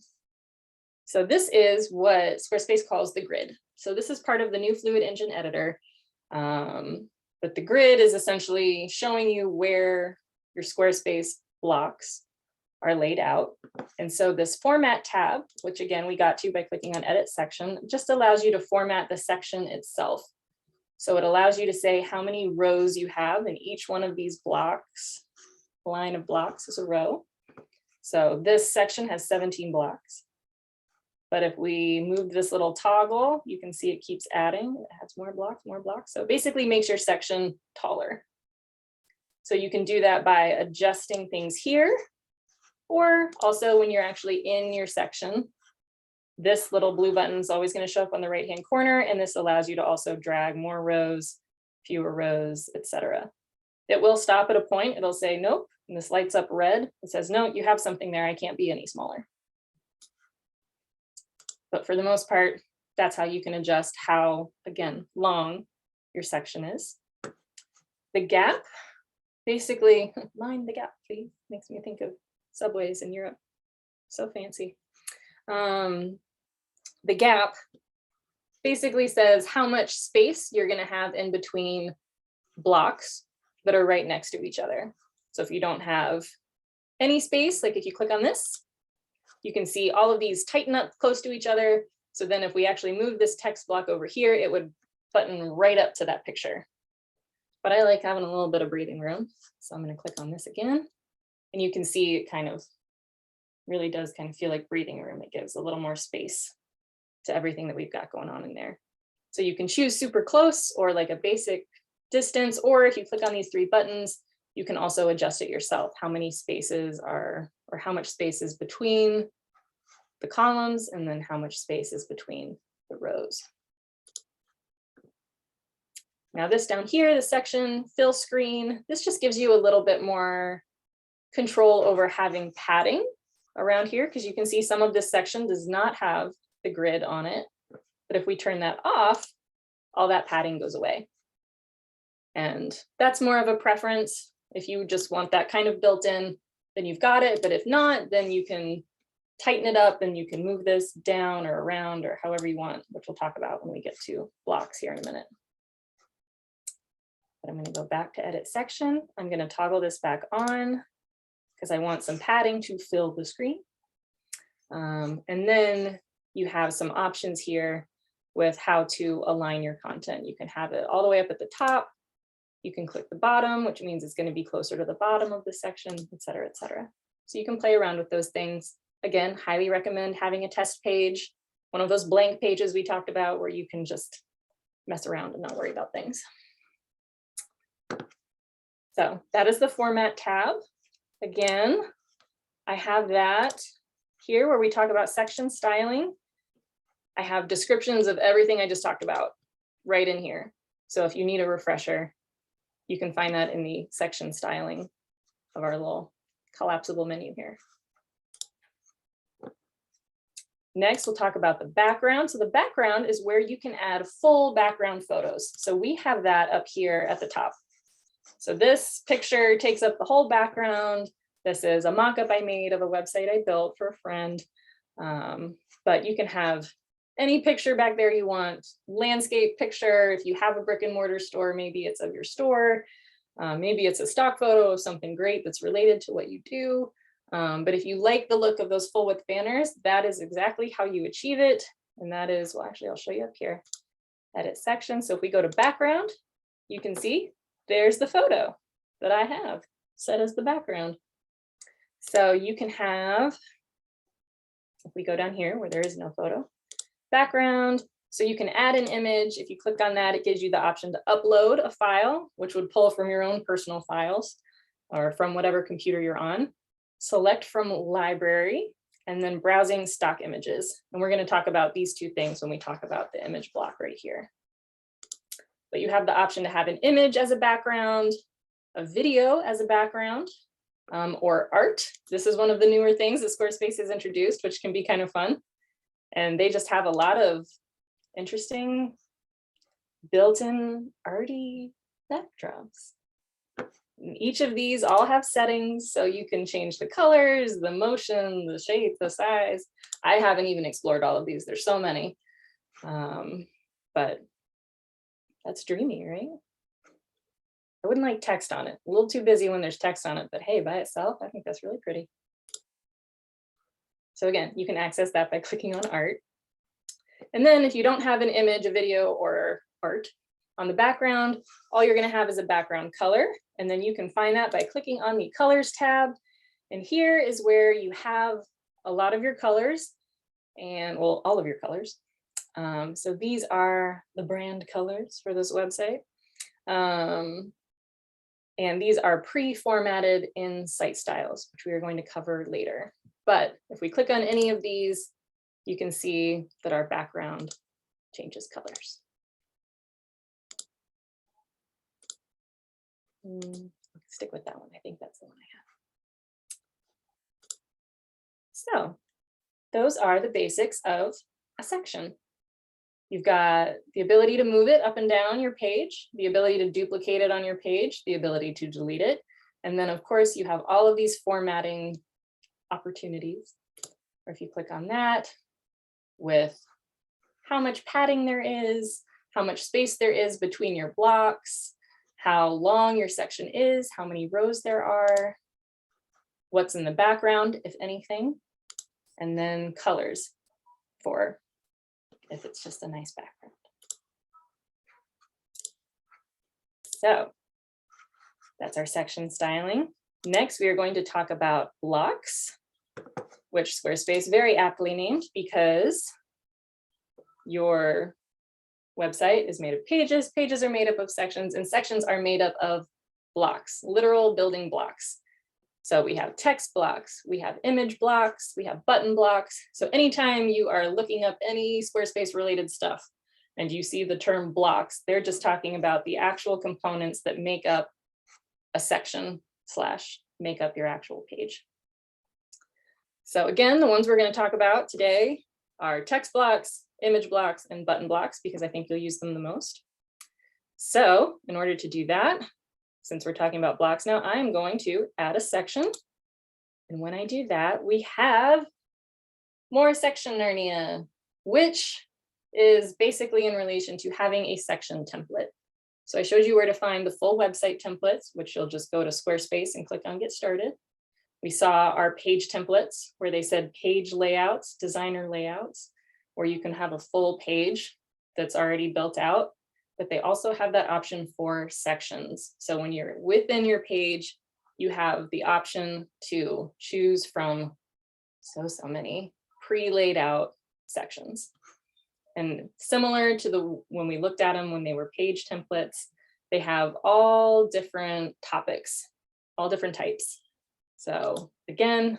So this is what Squarespace calls the grid. So this is part of the new Fluid Engine editor. But the grid is essentially showing you where your Squarespace blocks are laid out. And so this format tab, which again, we got to by clicking on edit section, just allows you to format the section itself. So it allows you to say how many rows you have in each one of these blocks. A line of blocks is a row. So this section has 17 blocks. But if we move this little toggle, you can see it keeps adding. It adds more blocks, more blocks. So it basically makes your section taller. So you can do that by adjusting things here, or also when you're actually in your section, this little blue button is always going to show up on the right-hand corner, and this allows you to also drag more rows, fewer rows, etc. It will stop at a point. It'll say, nope, and this lights up red. It says, no, you have something there. I can't be any smaller. But for the most part, that's how you can adjust how, again, long your section is. The gap, basically, mind the gap, please. Makes me think of subways in Europe. So fancy. The gap basically says how much space you're going to have in between blocks that are right next to each other. So if you don't have any space, like if you click on this, you can see all of these tighten up close to each other. So then if we actually move this text block over here, it would button right up to that picture. But I like having a little bit of breathing room. So I'm going to click on this again. And you can see it kind of really does kind of feel like breathing room. It gives a little more space to everything that we've got going on in there. So you can choose super close or like a basic distance, or if you click on these three buttons, you can also adjust it yourself, how many spaces are, or how much space is between the columns, and then how much space is between the rows. Now this down here, the section fill screen, this just gives you a little bit more control over having padding around here, because you can see some of this section does not have the grid on it. But if we turn that off, all that padding goes away. And that's more of a preference. If you just want that kind of built in, then you've got it. But if not, then you can tighten it up and you can move this down or around or however you want, which we'll talk about when we get to blocks here in a minute. But I'm going to go back to edit section. I'm going to toggle this back on because I want some padding to fill the screen. And then you have some options here with how to align your content. You can have it all the way up at the top. You can click the bottom, which means it's going to be closer to the bottom of the section, et cetera, et cetera. So you can play around with those things. Again, highly recommend having a test page, one of those blank pages we talked about where you can just mess around and not worry about things. So that is the format tab. Again, I have that here where we talk about section styling. I have descriptions of everything I just talked about right in here. So if you need a refresher, you can find that in the section styling of our little collapsible menu here. Next, we'll talk about the background. So the background is where you can add full background photos. So we have that up here at the top. So this picture takes up the whole background. This is a mock-up I made of a website I built for a friend. But you can have any picture back there you want, landscape picture. If you have a brick and mortar store, maybe it's of your store. Maybe it's a stock photo of something great that's related to what you do. But if you like the look of those full width banners, that is exactly how you achieve it. And that is, well, actually, I'll show you up here, edit section. So if we go to background, you can see there's the photo that I have set as the background. So you can have, if we go down here where there is no photo, background. So you can add an image. If you click on that, it gives you the option to upload a file, which would pull from your own personal files or from whatever computer you're on. Select from library, and then browsing stock images. And we're going to talk about these two things when we talk about the image block right here. But you have the option to have an image as a background, a video as a background, or art. This is one of the newer things that Squarespace has introduced, which can be kind of fun. And they just have a lot of interesting built-in arty backdrops. And each of these all have settings, so you can change the colors, the motion, the shape, the size. I haven't even explored all of these. There's so many, but that's dreamy, right? I wouldn't like text on it. A little too busy when there's text on it, but hey, by itself, I think that's really pretty. So again, you can access that by clicking on art. And then if you don't have an image, a video, or art on the background, all you're going to have is a background color. And then you can find that by clicking on the colors tab. And here is where you have a lot of your colors and, well, all of your colors. So these are the brand colors for this website. And these are pre-formatted in site styles, which we are going to cover later. But if we click on any of these, you can see that our background changes colors. Stick with that one. I think that's the one I have. So those are the basics of a section. You've got the ability to move it up and down your page, the ability to duplicate it on your page, the ability to delete it. And then of course you have all of these formatting opportunities. Or if you click on that, with how much padding there is, how much space there is between your blocks, how long your section is, how many rows there are, what's in the background, if anything, and then colors for if it's just a nice background. So that's our section styling. Next, we are going to talk about blocks, which Squarespace very aptly named because your website is made of pages, pages are made up of sections, and sections are made up of blocks, literal building blocks. So we have text blocks, we have image blocks, we have button blocks. So anytime you are looking up any Squarespace related stuff and you see the term blocks, they're just talking about the actual components that make up a section / make up your actual page. So again, the ones we're going to talk about today are text blocks, image blocks, and button blocks, because I think you'll use them the most. So in order to do that, since we're talking about blocks now, I am going to add a section. And when I do that, we have more section narnia, which is basically in relation to having a section template. So I showed you where to find the full website templates, which you'll just go to Squarespace and click on Get Started. We saw our page templates where they said page layouts, designer layouts, where you can have a full page that's already built out, but they also have that option for sections. So when you're within your page, you have the option to choose from so many pre-laid out sections. And similar to when we looked at them when they were page templates, they have all different topics, all different types. So again,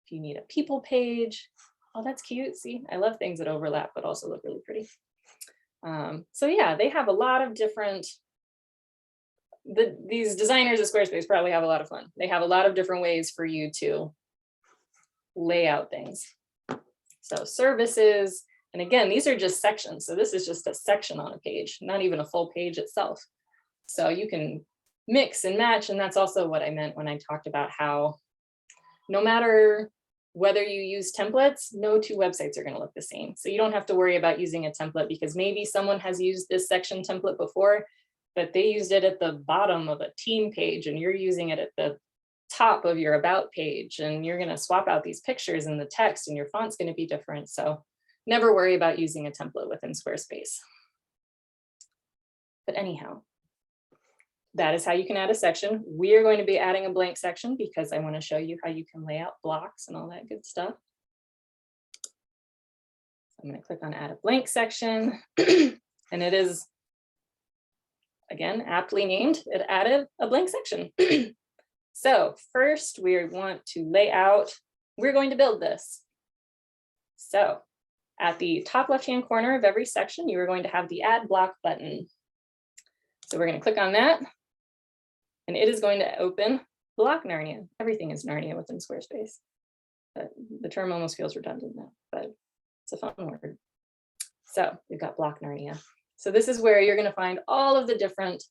if you need a people page, oh, that's cute. See, I love things that overlap, but also look really pretty. So yeah, they have a lot of different, these designers at Squarespace probably have a lot of fun. They have a lot of different ways for you to lay out things. So services, and again, these are just sections. So this is just a section on a page, not even a full page itself. So you can mix and match. And that's also what I meant when I talked about how no matter whether you use templates, no two websites are going to look the same. So you don't have to worry about using a template because maybe someone has used this section template before, but they used it at the bottom of a team page and you're using it at the top of your about page, and you're going to swap out these pictures and the text and your font's going to be different. So never worry about using a template within Squarespace. But anyhow, that is how you can add a section. We are going to be adding a blank section because I want to show you how you can lay out blocks and all that good stuff. I'm going to click on add a blank section and it is, again, aptly named. It added a blank section. So first we want to lay out, we're going to build this. So at the top left-hand corner of every section, you are going to have the add block button. So we're going to click on that and it is going to open Block Narnia. Everything is Narnia within Squarespace. But the term almost feels redundant now, but it's a fun word. So we've got Block Narnia. So this is where you're going to find all of the different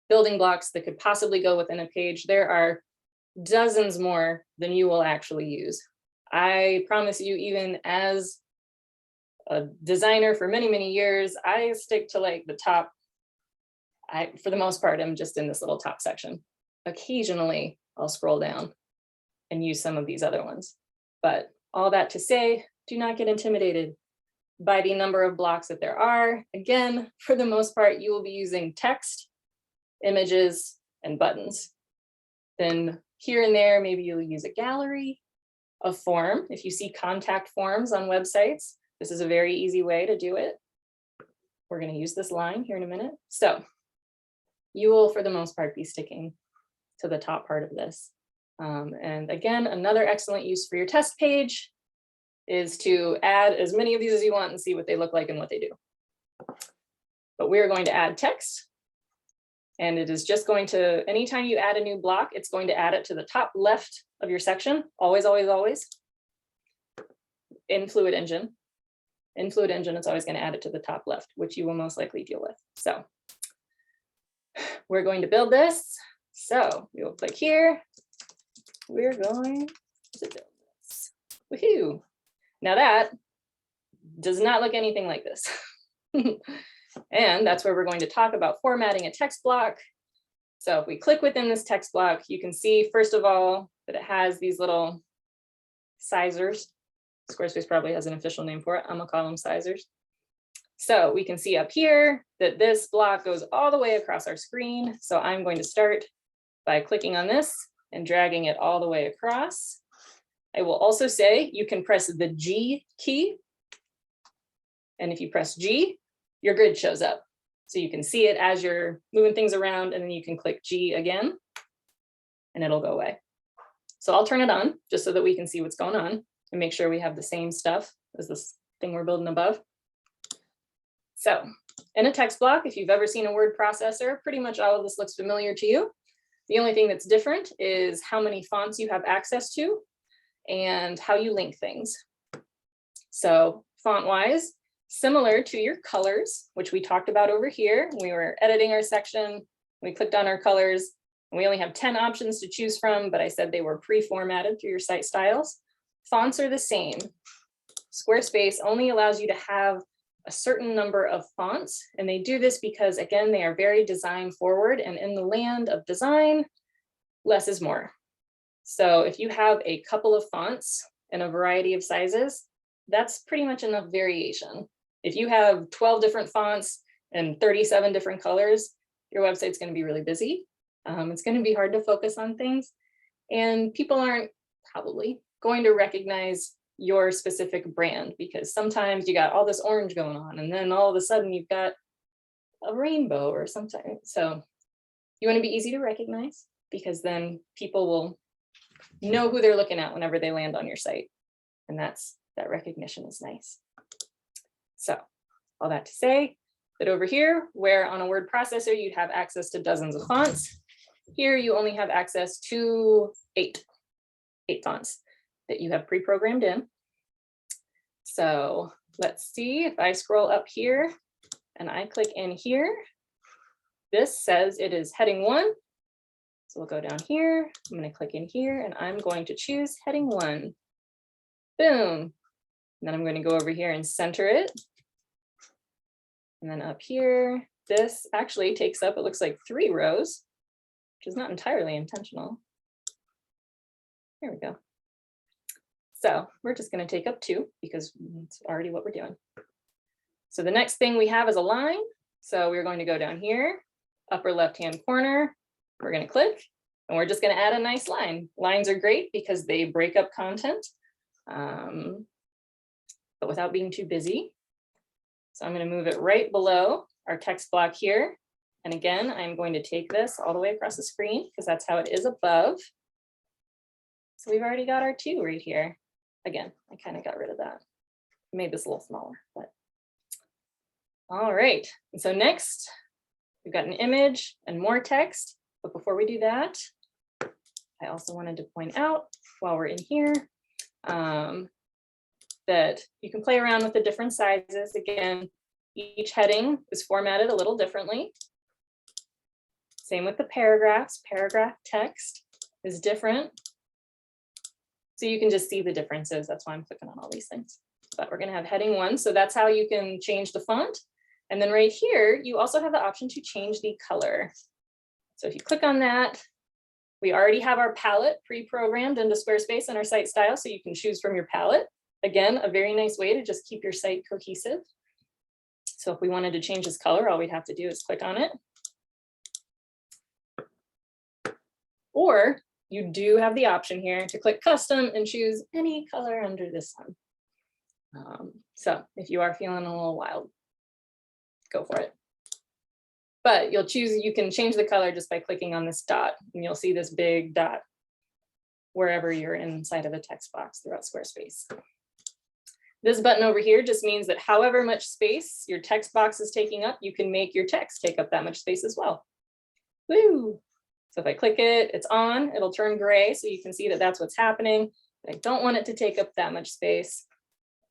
building blocks that could possibly go within a page. There are dozens more than you will actually use. I promise you, even as a designer for many, many years, I stick to like the top. For the most part, I'm just in this little top section. Occasionally, I'll scroll down and use some of these other ones. But all that to say, do not get intimidated by the number of blocks that there are. Again, for the most part, you will be using text, images, and buttons. Then here and there, maybe you'll use a gallery, a form. If you see contact forms on websites, this is a very easy way to do it. We're going to use this line here in a minute. So you will, for the most part, be sticking to the top part of this. And again, another excellent use for your test page is to add as many of these as you want and see what they look like and what they do. But we're going to add text. And it is just going to, anytime you add a new block, it's going to add it to the top left of your section. Always, always, always. In Fluid Engine. In Fluid Engine, it's always going to add it to the top left, which you will most likely deal with. So we're going to build this. So we will click here. We're going to build this. Woohoo! Now that does not look anything like this. And that's where we're going to talk about formatting a text block. So if we click within this text block, you can see, first of all, that it has these little sizers. Squarespace probably has an official name for it. I'm gonna call them sizers. So we can see up here that this block goes all the way across our screen. So I'm going to start by clicking on this and dragging it all the way across. I will also say you can press the G key. And if you press G, your grid shows up. So you can see it as you're moving things around, and then you can click G again and it'll go away. So I'll turn it on just so that we can see what's going on and make sure we have the same stuff as this thing we're building above. So in a text block, if you've ever seen a word processor, pretty much all of this looks familiar to you. The only thing that's different is how many fonts you have access to and how you link things. So font-wise, similar to your colors, which we talked about over here. We were editing our section, we clicked on our colors, and we only have 10 options to choose from, but I said they were pre-formatted through your site styles. Fonts are the same. Squarespace only allows you to have a certain number of fonts, and they do this because, again, they are very design forward, and in the land of design, less is more. So if you have a couple of fonts in a variety of sizes, that's pretty much enough variation. If you have 12 different fonts and 37 different colors, your website's going to be really busy. It's going to be hard to focus on things, and people aren't probably going to recognize your specific brand, because sometimes you got all this orange going on and then all of a sudden you've got a rainbow or something. So you want to be easy to recognize, because then people will know who they're looking at whenever they land on your site. And that recognition is nice. So all that to say that over here, where on a word processor, you'd have access to dozens of fonts, here you only have access to eight fonts that you have pre-programmed in. So let's see, if I scroll up here and I click in here, this says it is heading 1. So we'll go down here, I'm going to click in here and I'm going to choose heading 1. Boom. And then I'm going to go over here and center it. And then up here, this actually takes up, it looks like 3 rows, which is not entirely intentional. There we go. So we're just going to take up 2 because it's already what we're doing. So the next thing we have is a line. So we're going to go down here, upper left-hand corner. We're going to click and we're just going to add a nice line. Lines are great because they break up content. but without being too busy. So I'm going to move it right below our text block here. And again, I'm going to take this all the way across the screen because that's how it is above. So we've already got our 2 right here. Again, I kind of got rid of that. Made this a little smaller, but all right. And so next, we've got an image and more text. But before we do that, I also wanted to point out while we're in here that you can play around with the different sizes. Again, each heading is formatted a little differently. Same with the paragraphs. Paragraph text is different. So you can just see the differences. That's why I'm clicking on all these things. But we're going to have heading 1. So that's how you can change the font. And then right here, you also have the option to change the color. So if you click on that, we already have our palette pre-programmed into Squarespace and our site style. So you can choose from your palette. Again, a very nice way to just keep your site cohesive. So if we wanted to change this color, all we'd have to do is click on it. Or you do have the option here to click custom and choose any color under the sun. So if you are feeling a little wild, go for it. But you can change the color just by clicking on this dot, and you'll see this big dot wherever you're inside of the text box throughout Squarespace. This button over here just means that however much space your text box is taking up, you can make your text take up that much space as well. Woo! So if I click it, it's on, it'll turn gray, so you can see that that's what's happening. I don't want it to take up that much space,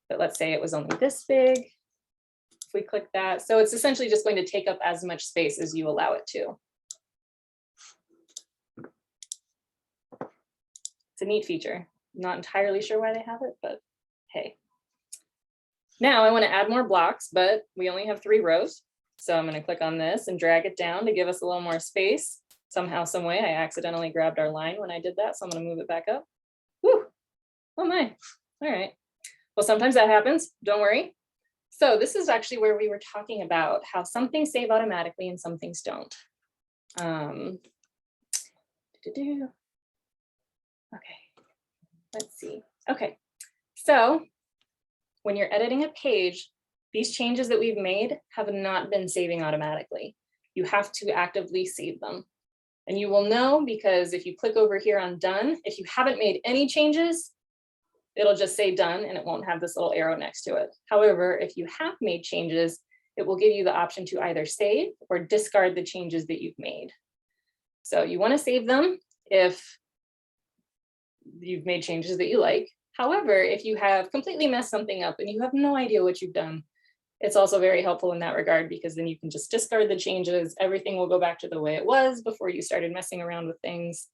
but let's say it was only this big. If we click that, so it's essentially just going to take up as much space as you allow it to. It's a neat feature. I'm not entirely sure why they have it, but hey. Now I want to add more blocks, but we only have 3 rows. So I'm going to click on this and drag it down to give us a little more space. Somehow, some way, I accidentally grabbed our line when I did that. So I'm going to move it back up. Woo! Oh my. All right. Well, sometimes that happens. Don't worry. So this is actually where we were talking about how some things save automatically and some things don't. Okay. Let's see. Okay. So when you're editing a page, these changes that we've made have not been saving automatically. You have to actively save them. And you will know because if you click over here on done, if you haven't made any changes, it'll just say done and it won't have this little arrow next to it. However, if you have made changes, it will give you the option to either save or discard the changes that you've made. So you want to save them if you've made changes that you like. However, if you have completely messed something up and you have no idea what you've done, it's also very helpful in that regard because then you can just discard the changes. Everything will go back to the way it was before you started messing around with things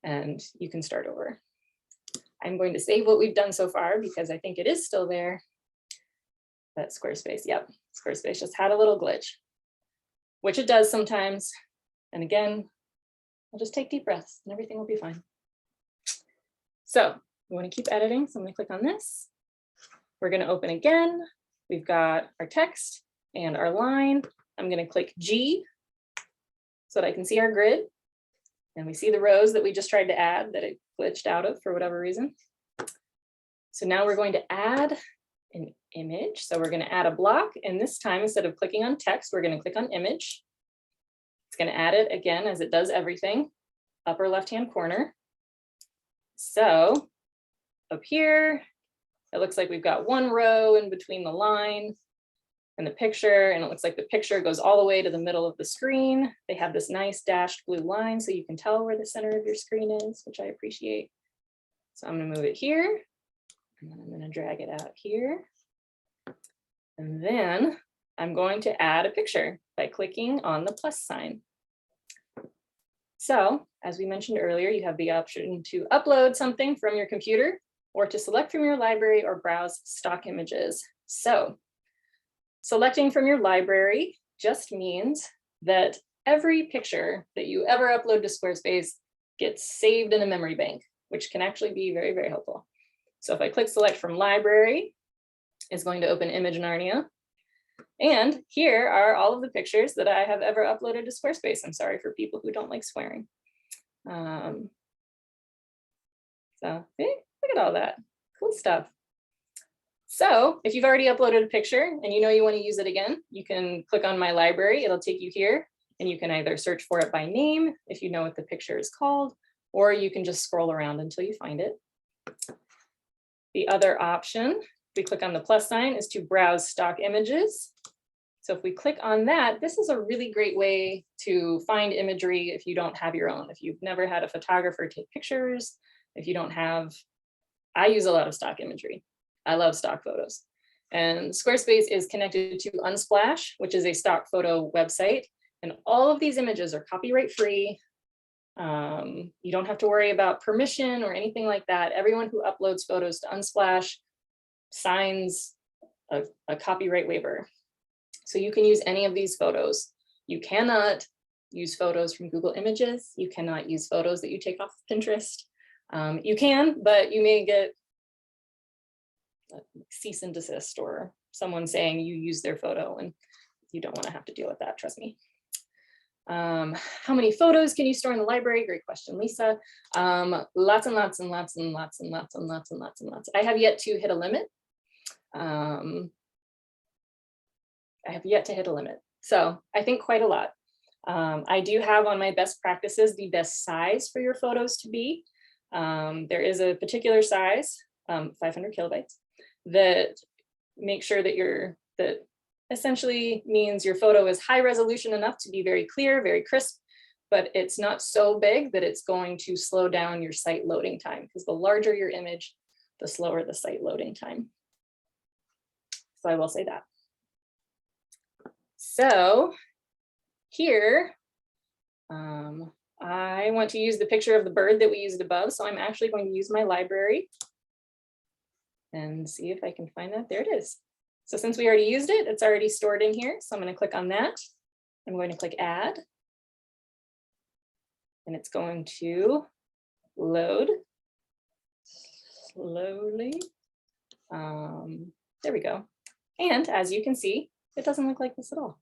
and you can start over. I'm going to save what we've done so far because I think it is still there. But Squarespace, yep, Squarespace just had a little glitch, which it does sometimes. And again, I'll just take deep breaths and everything will be fine. So we want to keep editing. So I'm going to click on this. We're going to open again. We've got our text and our line. I'm going to click G so that I can see our grid. And we see the rows that we just tried to add that it glitched out of for whatever reason. So now we're going to add an image. So we're going to add a block. And this time, instead of clicking on text, we're going to click on image. It's going to add it again, as it does everything, upper left-hand corner. So up here, it looks like we've got 1 row in between the line and the picture, and it looks like the picture goes all the way to the middle of the screen. They have this nice dashed blue line so you can tell where the center of your screen is, which I appreciate. So I'm going to move it here, and then I'm going to drag it out here. And then I'm going to add a picture by clicking on the plus sign. So as we mentioned earlier, you have the option to upload something from your computer or to select from your library or browse stock images. So selecting from your library just means that every picture that you ever upload to Squarespace gets saved in a memory bank, which can actually be very, very helpful. So if I click select from library, it's going to open Image Narnia. And here are all of the pictures that I have ever uploaded to Squarespace. I'm sorry for people who don't like swearing. So hey, look at all that cool stuff. So if you've already uploaded a picture and you know you want to use it again, you can click on my library. It'll take you here and you can either search for it by name if you know what the picture is called, or you can just scroll around until you find it. The other option, if we click on the plus sign, is to browse stock images. So if we click on that, this is a really great way to find imagery if you don't have your own. If you've never had a photographer take pictures, if you don't have, I use a lot of stock imagery. I love stock photos. And Squarespace is connected to Unsplash, which is a stock photo website. And all of these images are copyright free. You don't have to worry about permission or anything like that. Everyone who uploads photos to Unsplash signs a copyright waiver. So you can use any of these photos. You cannot use photos from Google Images. You cannot use photos that you take off Pinterest. You can, but you may get a cease and desist or someone saying you use their photo, and you don't want to have to deal with that, trust me. How many photos can you store in the library? Great question, Lisa. Lots and lots and lots and lots and lots and lots and lots and lots. I have yet to hit a limit. So I think quite a lot. I do have on my best practices the best size for your photos to be. There is a particular size, 500 kilobytes, that make sure that that essentially means your photo is high resolution enough to be very clear, very crisp, but it's not so big that it's going to slow down your site loading time, because the larger your image, the slower the site loading time. So I will say that. So here, I want to use the picture of the bird that we used above. So I'm actually going to use my library and see if I can find that. There it is. So since we already used it, it's already stored in here. So I'm going to click on that. I'm going to click add. And it's going to load slowly. There we go. And as you can see, it doesn't look like this at all.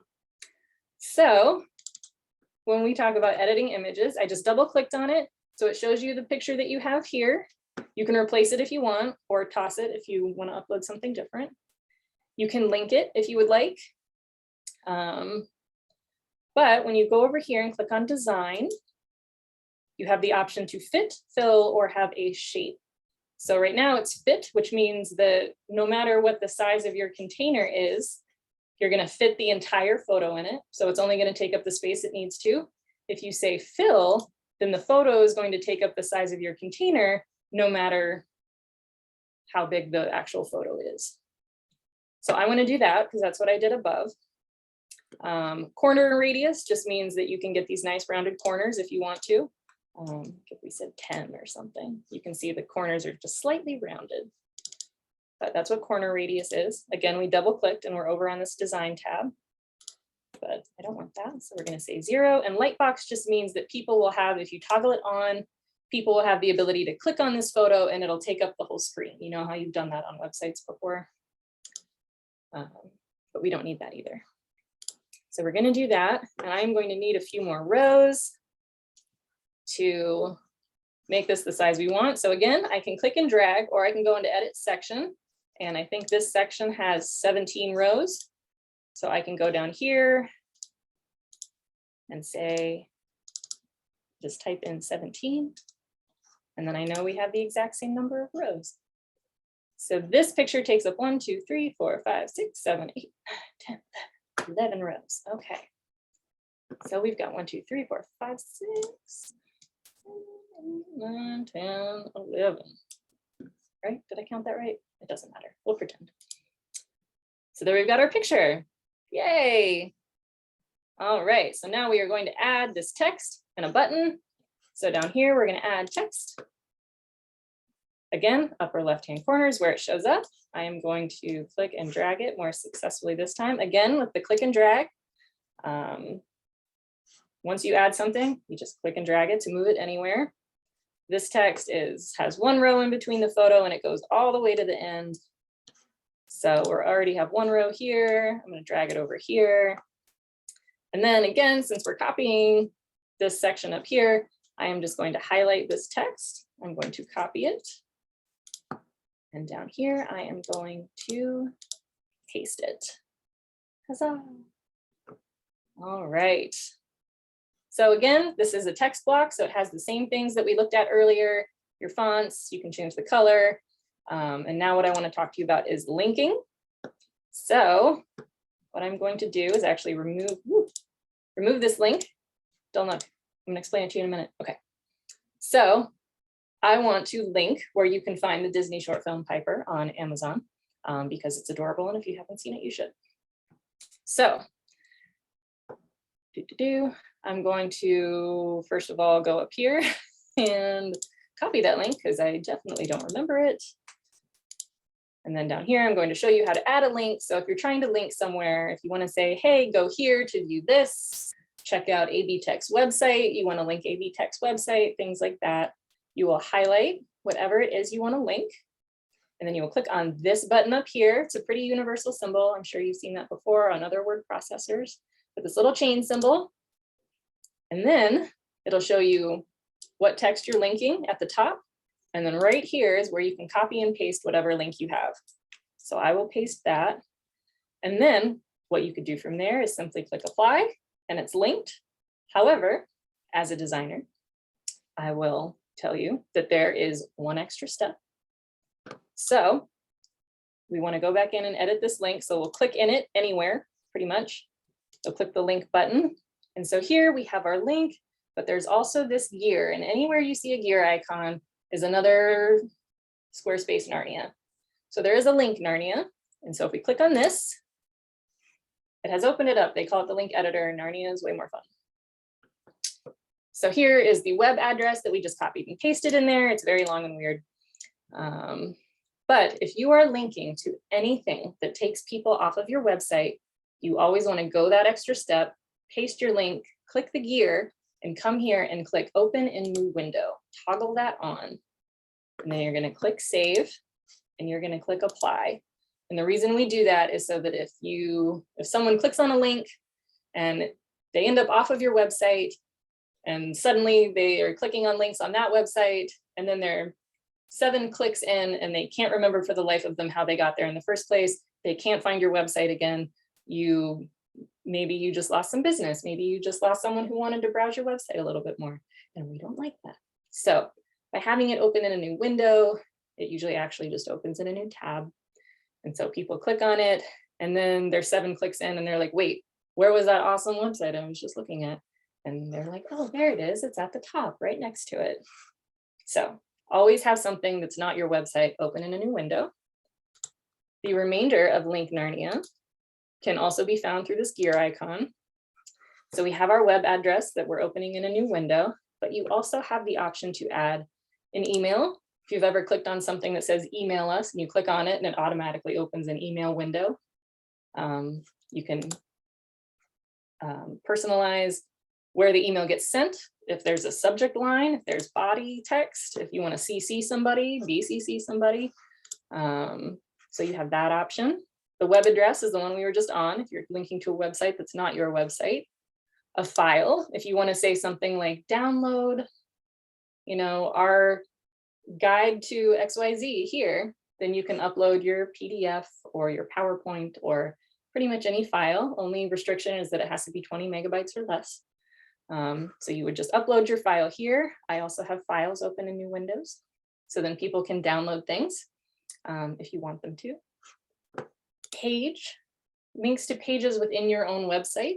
So when we talk about editing images, I just double clicked on it. So it shows you the picture that you have here. You can replace it if you want, or toss it if you want to upload something different. You can link it if you would like. But when you go over here and click on design, you have the option to fit, fill, or have a shape. So right now it's fit, which means that no matter what the size of your container is, you're going to fit the entire photo in it. So it's only going to take up the space it needs to. If you say fill, then the photo is going to take up the size of your container, no matter how big the actual photo is. So I want to do that because that's what I did above. Corner radius just means that you can get these nice rounded corners if you want to. If we said 10 or something, you can see the corners are just slightly rounded. But that's what corner radius is. Again, we double clicked and we're over on this design tab. But I don't want that, so we're going to say 0. And lightbox just means that people will have, if you toggle it on, people will have the ability to click on this photo and it'll take up the whole screen. You know how you've done that on websites before. But we don't need that either. So we're going to do that. And I'm going to need a few more rows to make this the size we want. So again, I can click and drag, or I can go into edit section. And I think this section has 17 rows. So I can go down here and say, just type in 17. And then I know we have the exact same number of rows. So this picture takes up 1, 2, 3, 4, 5, 6, 7, 8, 9, 10, 11 rows. Okay. So we've got 1, 2, 3, 4, 5, 6, 9, 10, 11. Right? Did I count that right? It doesn't matter. We'll pretend. So there we've got our picture. Yay. All right. So now we are going to add this text and a button. So down here, we're going to add text. Again, upper left-hand corner is where it shows up. I am going to click and drag it more successfully this time. Again, with the click and drag. Once you add something, you just click and drag it to move it anywhere. This text has 1 row in between the photo and it goes all the way to the end. So we already have 1 row here. I'm going to drag it over here. And then again, since we're copying this section up here, I am just going to highlight this text. I'm going to copy it And down here, I am going to paste it. Huzzah. All right. So again, this is a text block, so it has the same things that we looked at earlier, your fonts, you can change the color. And now what I want to talk to you about is linking. So what I'm going to do is actually remove this link. Don't look, I'm gonna explain it to you in a minute. Okay, so I want to link where you can find the Disney short film Piper on Amazon because it's adorable, and if you haven't seen it, you should. So, I'm going to, first of all, go up here and copy that link because I definitely don't remember it. And then down here, I'm going to show you how to add a link. So if you're trying to link somewhere, if you want to say, hey, go here to view this, check out AB Tech's website, you want to link AB Tech's website, things like that, you will highlight whatever it is you want to link. And then you will click on this button up here. It's a pretty universal symbol. I'm sure you've seen that before on other word processors, with this little chain symbol. And then it'll show you what text you're linking at the top. And then right here is where you can copy and paste whatever link you have. So I will paste that. And then what you could do from there is simply click apply and it's linked. However, as a designer, I will tell you that there is one extra step. So we want to go back in and edit this link. So we'll click in it anywhere, pretty much. So click the link button. And so here we have our link, but there's also this gear, and anywhere you see a gear icon is another Squarespace Narnia. So there is a link Narnia. And so if we click on this, it has opened it up. They call it the link editor, and Narnia is way more fun. So here is the web address that we just copied and pasted in there. It's very long and weird. But if you are linking to anything that takes people off of your website, you always want to go that extra step, paste your link, click the gear, and come here and click open in new window. Toggle that on. And then you're going to click save and you're going to click apply. And the reason we do that is so that if someone clicks on a link and they end up off of your website and suddenly they are clicking on links on that website and then they're 7 clicks in and they can't remember for the life of them how they got there in the first place, they can't find your website again, maybe you just lost some business. Maybe you just lost someone who wanted to browse your website a little bit more, and we don't like that. So by having it open in a new window, it usually actually just opens in a new tab. And so people click on it and then they're 7 clicks in and they're like, wait, where was that awesome website I was just looking at? And they're like, oh, there it is. It's at the top right next to it. So always have something that's not your website open in a new window. The remainder of Link Narnia can also be found through this gear icon. So we have our web address that we're opening in a new window, but you also have the option to add an email. If you've ever clicked on something that says email us and you click on it and it automatically opens an email window. You can personalize where the email gets sent. If there's a subject line, if there's body text, if you want to CC somebody, BCC somebody. So you have that option. The web address is the one we were just on, if you're linking to a website that's not your website. A file, if you want to say something like download, our guide to XYZ here, then you can upload your PDF or your PowerPoint or pretty much any file. Only restriction is that it has to be 20 megabytes or less. So you would just upload your file here. I also have files open in new windows, so then people can download things if you want them to. Page, links to pages within your own website,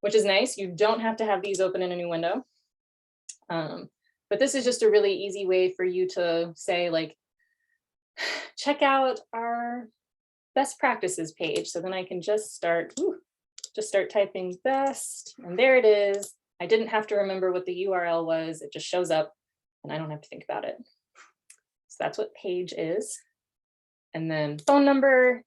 which is nice. You don't have to have these open in a new window. But this is just a really easy way for you to say, like, check out our best practices page. So then I can just start typing best, and there it is. I didn't have to remember what the URL was. It just shows up and I don't have to think about it. So that's what page is. And then phone number,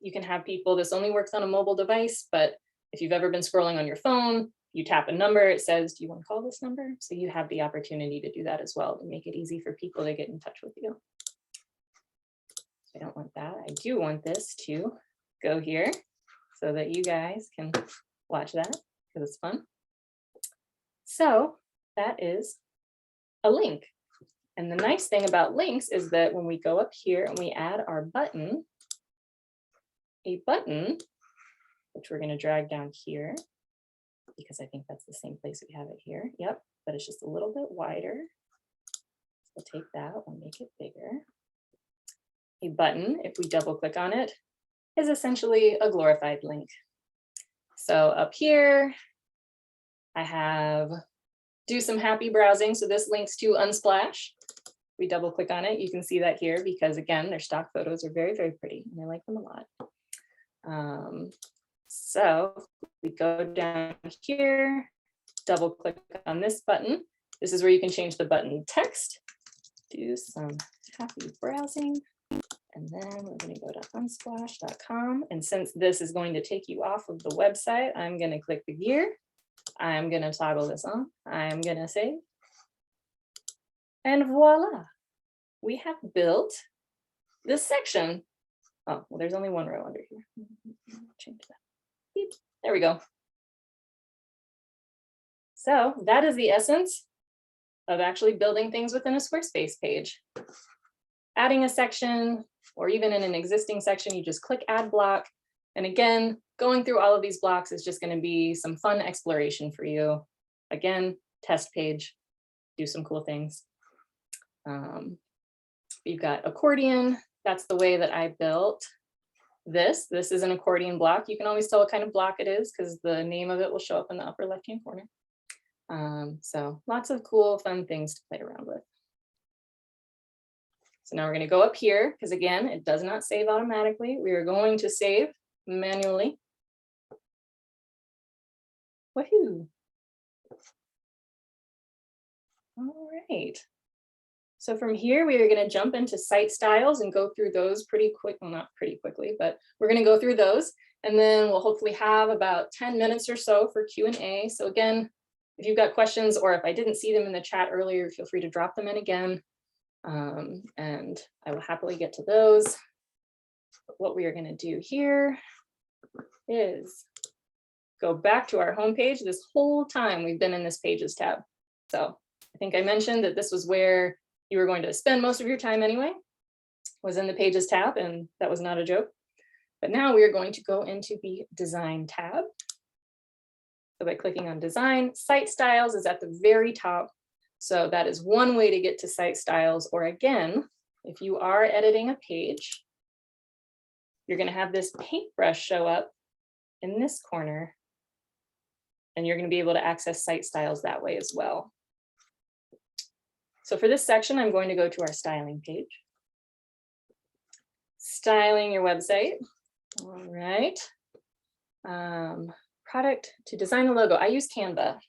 you can have people, this only works on a mobile device, but if you've ever been scrolling on your phone, you tap a number, it says, do you want to call this number? So you have the opportunity to do that as well to make it easy for people to get in touch with you. I don't want that. I do want this to go here so that you guys can watch that because it's fun. So that is a link. And the nice thing about links is that when we go up here and we add our button, a button, which we're going to drag down here, because I think that's the same place we have it here. Yep, but it's just a little bit wider. We'll take that, we'll make it bigger. A button, if we double click on it, is essentially a glorified link. So up here, I have do some happy browsing. So this links to Unsplash. We double click on it, you can see that here because again, their stock photos are very, very pretty and I like them a lot. So we go down here, double click on this button. This is where you can change the button text, do some happy browsing, and then we're going to go to unsplash.com. And since this is going to take you off of the website, I'm going to click the gear. I'm going to toggle this on. I'm going to save. And voila, we have built this section. Oh, well, there's only one row under here. Change that. Beep. There we go. So that is the essence of actually building things within a Squarespace page. Adding a section, or even in an existing section, you just click add block. And again, going through all of these blocks is just going to be some fun exploration for you. Again, test page, do some cool things. You've got accordion. That's the way that I built this. This is an accordion block. You can always tell what kind of block it is because the name of it will show up in the upper left-hand corner. So lots of cool, fun things to play around with. So now we're going to go up here because again, it does not save automatically. We are going to save manually. Woohoo! All right. So from here, we are going to jump into site styles and go through those pretty quick. Well, not pretty quickly, but we're going to go through those. And then we'll hopefully have about 10 minutes or so for Q&A. So again, if you've got questions or if I didn't see them in the chat earlier, feel free to drop them in again. And I will happily get to those. But what we are going to do here is go back to our homepage. This whole time we've been in this Pages tab. So I think I mentioned that this was where you were going to spend most of your time anyway, was in the Pages tab, and that was not a joke. But now we are going to go into the Design tab. So by clicking on Design, Site Styles is at the very top. So that is one way to get to Site Styles. Or again, if you are editing a page, you're going to have this paintbrush show up in this corner, and you're going to be able to access Site Styles that way as well. So for this section, I'm going to go to our styling page. Styling your website. All right. Product to design a logo. I use Canva.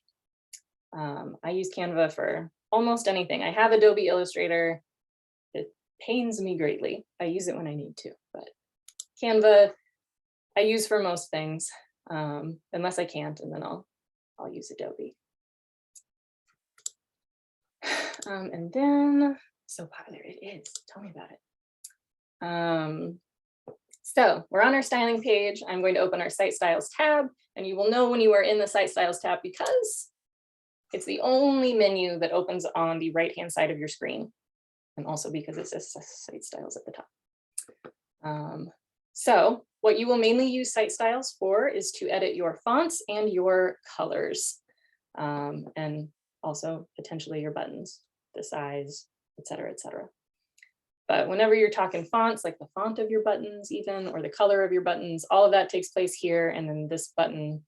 I use Canva for almost anything. I have Adobe Illustrator. It pains me greatly. I use it when I need to, but Canva I use for most things, unless I can't, and then I'll use Adobe. And then, so popular it is, tell me about it. So we're on our styling page. I'm going to open our Site Styles tab, and you will know when you are in the Site Styles tab because it's the only menu that opens on the right-hand side of your screen, and also because it says Site Styles at the top. So what you will mainly use Site Styles for is to edit your fonts and your colors, and also potentially your buttons, the size, et cetera, et cetera. But whenever you're talking fonts, like the font of your buttons even, or the color of your buttons, all of that takes place here. And then this button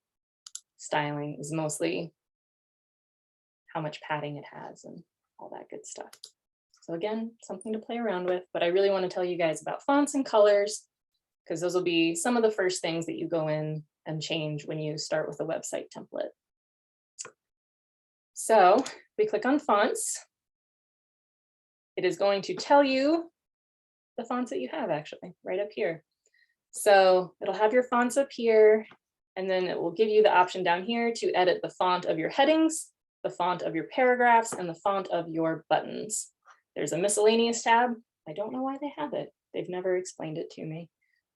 styling is mostly how much padding it has and all that good stuff. So again, something to play around with, but I really want to tell you guys about fonts and colors, because those will be some of the first things that you go in and change when you start with a website template. So we click on fonts. It is going to tell you the fonts that you have actually right up here. So it'll have your fonts up here, and then it will give you the option down here to edit the font of your headings, the font of your paragraphs, and the font of your buttons. There's a miscellaneous tab. I don't know why they have it. They've never explained it to me,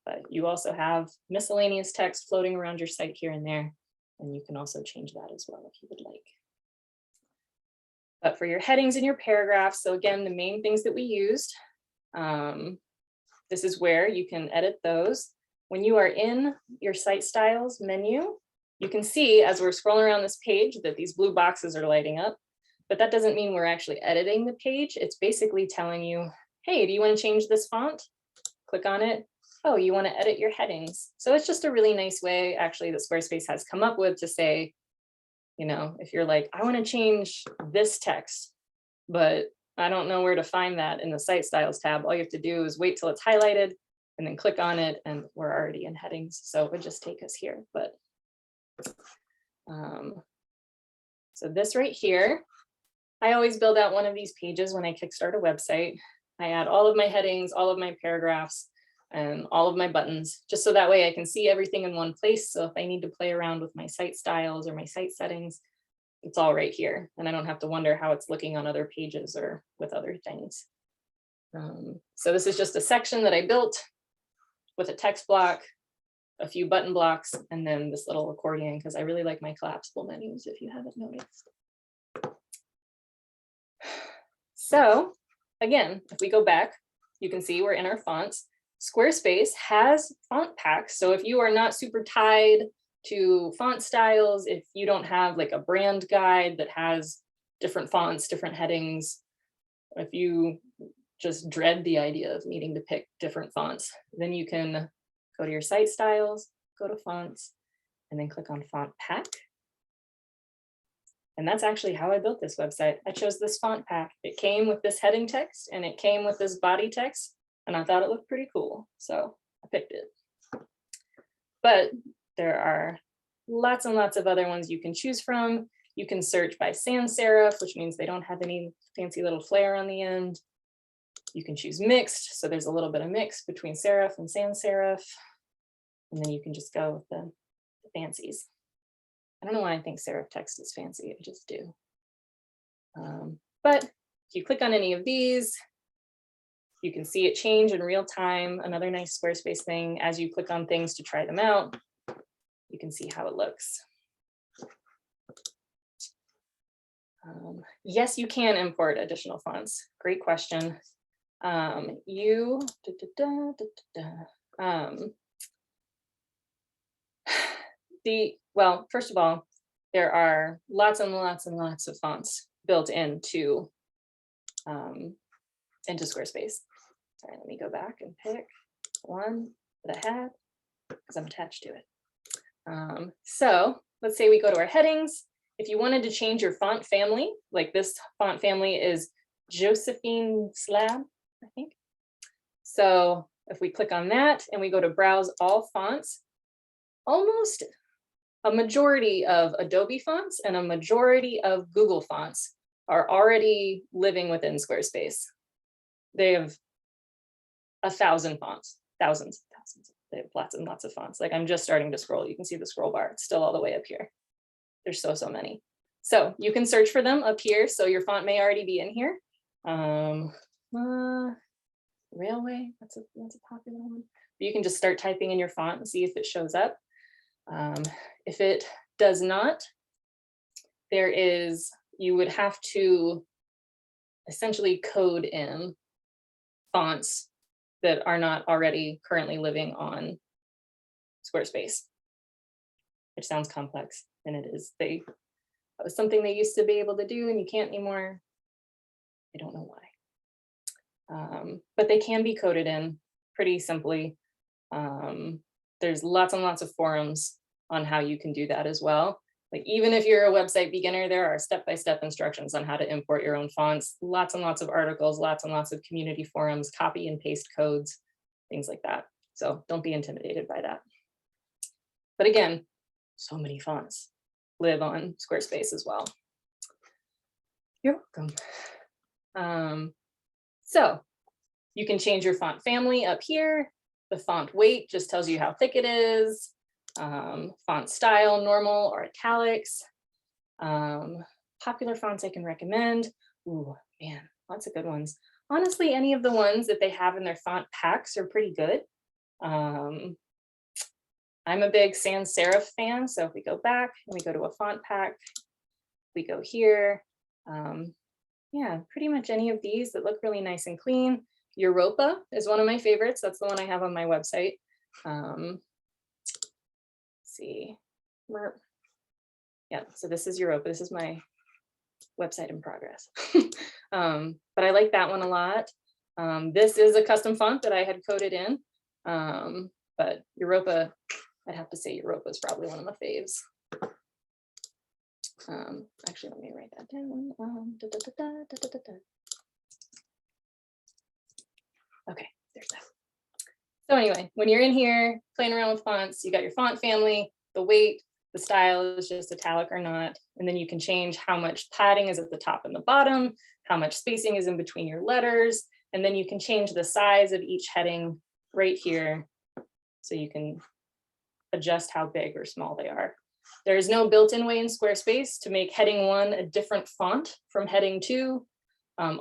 but you also have miscellaneous text floating around your site here and there, and you can also change that as well if you would like. But for your headings and your paragraphs, so again, the main things that we used, this is where you can edit those. When you are in your site styles menu, you can see as we're scrolling around this page that these blue boxes are lighting up, but that doesn't mean we're actually editing the page. It's basically telling you, hey, do you want to change this font? Click on it. Oh, you want to edit your headings. So it's just a really nice way actually that Squarespace has come up with to say, you know, if you're like, I want to change this text, but I don't know where to find that in the site styles tab, all you have to do is wait till it's highlighted and then click on it and we're already in headings. So it would just take us here. But so this right here, I always build out one of these pages when I kickstart a website. I add all of my headings, all of my paragraphs, and all of my buttons, just so that way I can see everything in one place. So if I need to play around with my site styles or my site settings, it's all right here. And I don't have to wonder how it's looking on other pages or with other things. So this is just a section that I built with a text block, a few button blocks, and then this little accordion, because I really like my collapsible menus, if you haven't noticed. So again, if we go back, you can see we're in our fonts. Squarespace has font packs. So if you are not super tied to font styles, if you don't have like a brand guide that has different fonts, different headings, if you just dread the idea of needing to pick different fonts, then you can go to your site styles, go to fonts, and then click on font pack. And that's actually how I built this website. I chose this font pack. It came with this heading text and it came with this body text, and I thought it looked pretty cool, so I picked it. But there are lots and lots of other ones you can choose from. You can search by sans serif, which means they don't have any fancy little flair on the end. You can choose mixed, so there's a little bit of mix between serif and sans serif. And then you can just go with the fancies. I don't know why I think serif text is fancy, I just do. But if you click on any of these, you can see it change in real time. Another nice Squarespace thing, as you click on things to try them out, you can see how it looks. Yes, you can import additional fonts. Great question. Well, first of all, there are lots and lots and lots of fonts built into Squarespace. Sorry, let me go back and pick one that I had because I'm attached to it. So let's say we go to our headings. If you wanted to change your font family, like this font family is Josephine Slab, I think. So if we click on that and we go to browse all fonts, almost a majority of Adobe fonts and a majority of Google fonts are already living within Squarespace. They have 1,000 fonts, thousands. They have lots and lots of fonts. Like I'm just starting to scroll. You can see the scroll bar. It's still all the way up here. There's so many. So you can search for them up here. So your font may already be in here. Railway, that's a popular one. But you can just start typing in your font and see if it shows up. If it does not, you would have to essentially code in fonts that are not already currently living on Squarespace, which sounds complex, and it is. That was something they used to be able to do, and you can't anymore. I don't know why. But they can be coded in pretty simply. There's lots and lots of forums on how you can do that as well. Like even if you're a website beginner, there are step-by-step instructions on how to import your own fonts, lots and lots of articles, lots and lots of community forums, copy and paste codes, things like that. So don't be intimidated by that. But again, so many fonts live on Squarespace as well. You're welcome. So you can change your font family up here. The font weight just tells you how thick it is. Font style, normal or italics. Popular fonts I can recommend. Ooh, man, lots of good ones. Honestly, any of the ones that they have in their font packs are pretty good. I'm a big sans serif fan, so if we go back and we go to a font pack, we go here. Yeah, pretty much any of these that look really nice and clean. Europa is one of my favorites. That's the one I have on my website. Let's see. Yeah, so this is Europa. This is my website in progress. But I like that one a lot. This is a custom font that I had coded in. But Europa, I'd have to say Europa is probably one of my faves. Actually, let me write that down. Okay, there's that. So anyway, when you're in here playing around with fonts, you got your font family, the weight, the style is just italic or not, and then you can change how much padding is at the top and the bottom, how much spacing is in between your letters, and then you can change the size of each heading right here, so you can adjust how big or small they are. There is no built-in way in Squarespace to make heading 1 a different font from heading 2.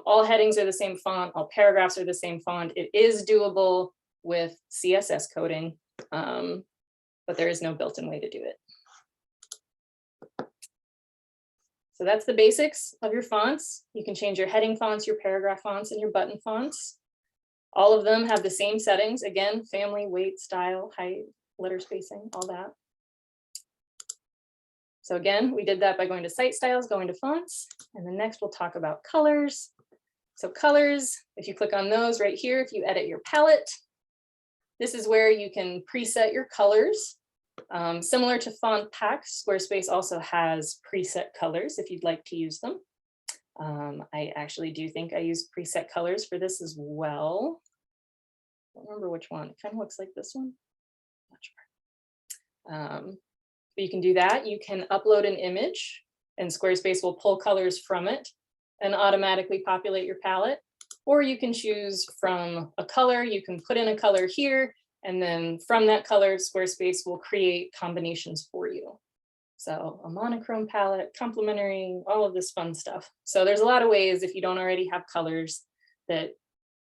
All headings are the same font, all paragraphs are the same font. It is doable with CSS coding, but there is no built-in way to do it. So that's the basics of your fonts. You can change your heading fonts, your paragraph fonts, and your button fonts. All of them have the same settings. Again, family, weight, style, height, letter spacing, all that. So again, we did that by going to site styles, going to fonts, and then next we'll talk about colors. So colors, if you click on those right here, if you edit your palette, this is where you can preset your colors. Similar to font packs, Squarespace also has preset colors if you'd like to use them. I actually do think I use preset colors for this as well. I don't remember which one. It kind of looks like this one. Not sure. But you can do that. You can upload an image and Squarespace will pull colors from it and automatically populate your palette. Or you can choose from a color. You can put in a color here, and then from that color, Squarespace will create combinations for you. So a monochrome palette, complementary, all of this fun stuff. So there's a lot of ways, if you don't already have colors, that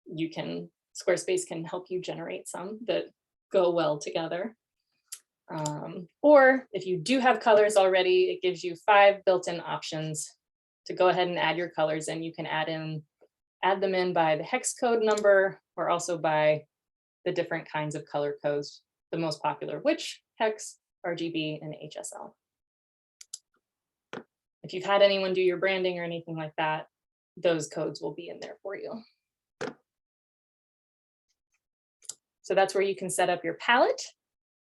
you can, Squarespace can help you generate some that go well together. Or if you do have colors already, it gives you 5 built-in options to go ahead and add your colors in. You can add them in by the hex code number, or also by the different kinds of color codes, the most popular, which hex, RGB, and HSL. If you've had anyone do your branding or anything like that, those codes will be in there for you. So that's where you can set up your palette.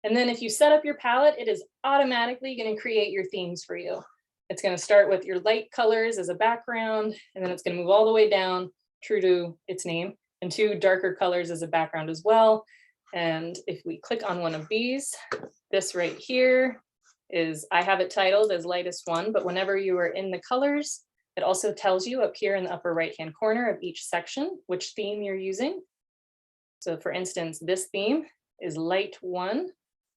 And then if you set up your palette, it is automatically going to create your themes for you. It's going to start with your light colors as a background, and then it's going to move all the way down, true to its name, and 2 darker colors as a background as well. And if we click on one of these, this right here is, I have it titled as lightest 1, but whenever you are in the colors, it also tells you up here in the upper right-hand corner of each section which theme you're using. So for instance, this theme is light 1.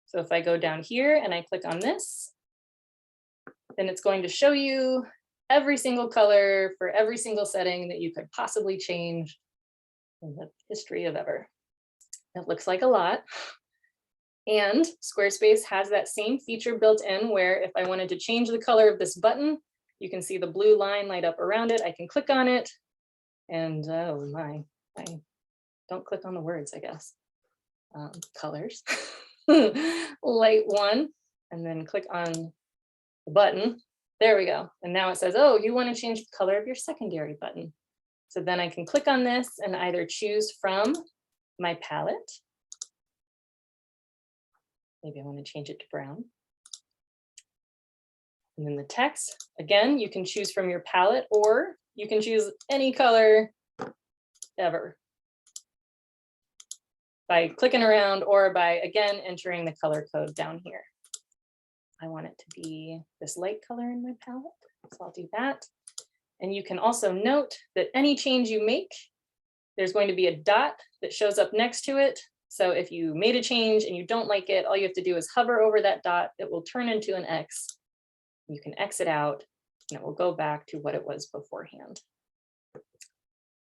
So if I go down here and I click on this, then it's going to show you every single color for every single setting that you could possibly change in the history of ever. It looks like a lot. And Squarespace has that same feature built in where if I wanted to change the color of this button, you can see the blue line light up around it. I can click on it and oh my, I don't click on the words, I guess. Colors. Light 1, and then click on the button. There we go. And now it says, oh, you want to change the color of your secondary button. So then I can click on this and either choose from my palette. Maybe I want to change it to brown. And then the text, again, you can choose from your palette, or you can choose any color ever by clicking around, or by, again, entering the color code down here. I want it to be this light color in my palette, so I'll do that. And you can also note that any change you make, there's going to be a dot that shows up next to it. So if you made a change and you don't like it, all you have to do is hover over that dot. It will turn into an X. You can exit out and it will go back to what it was beforehand.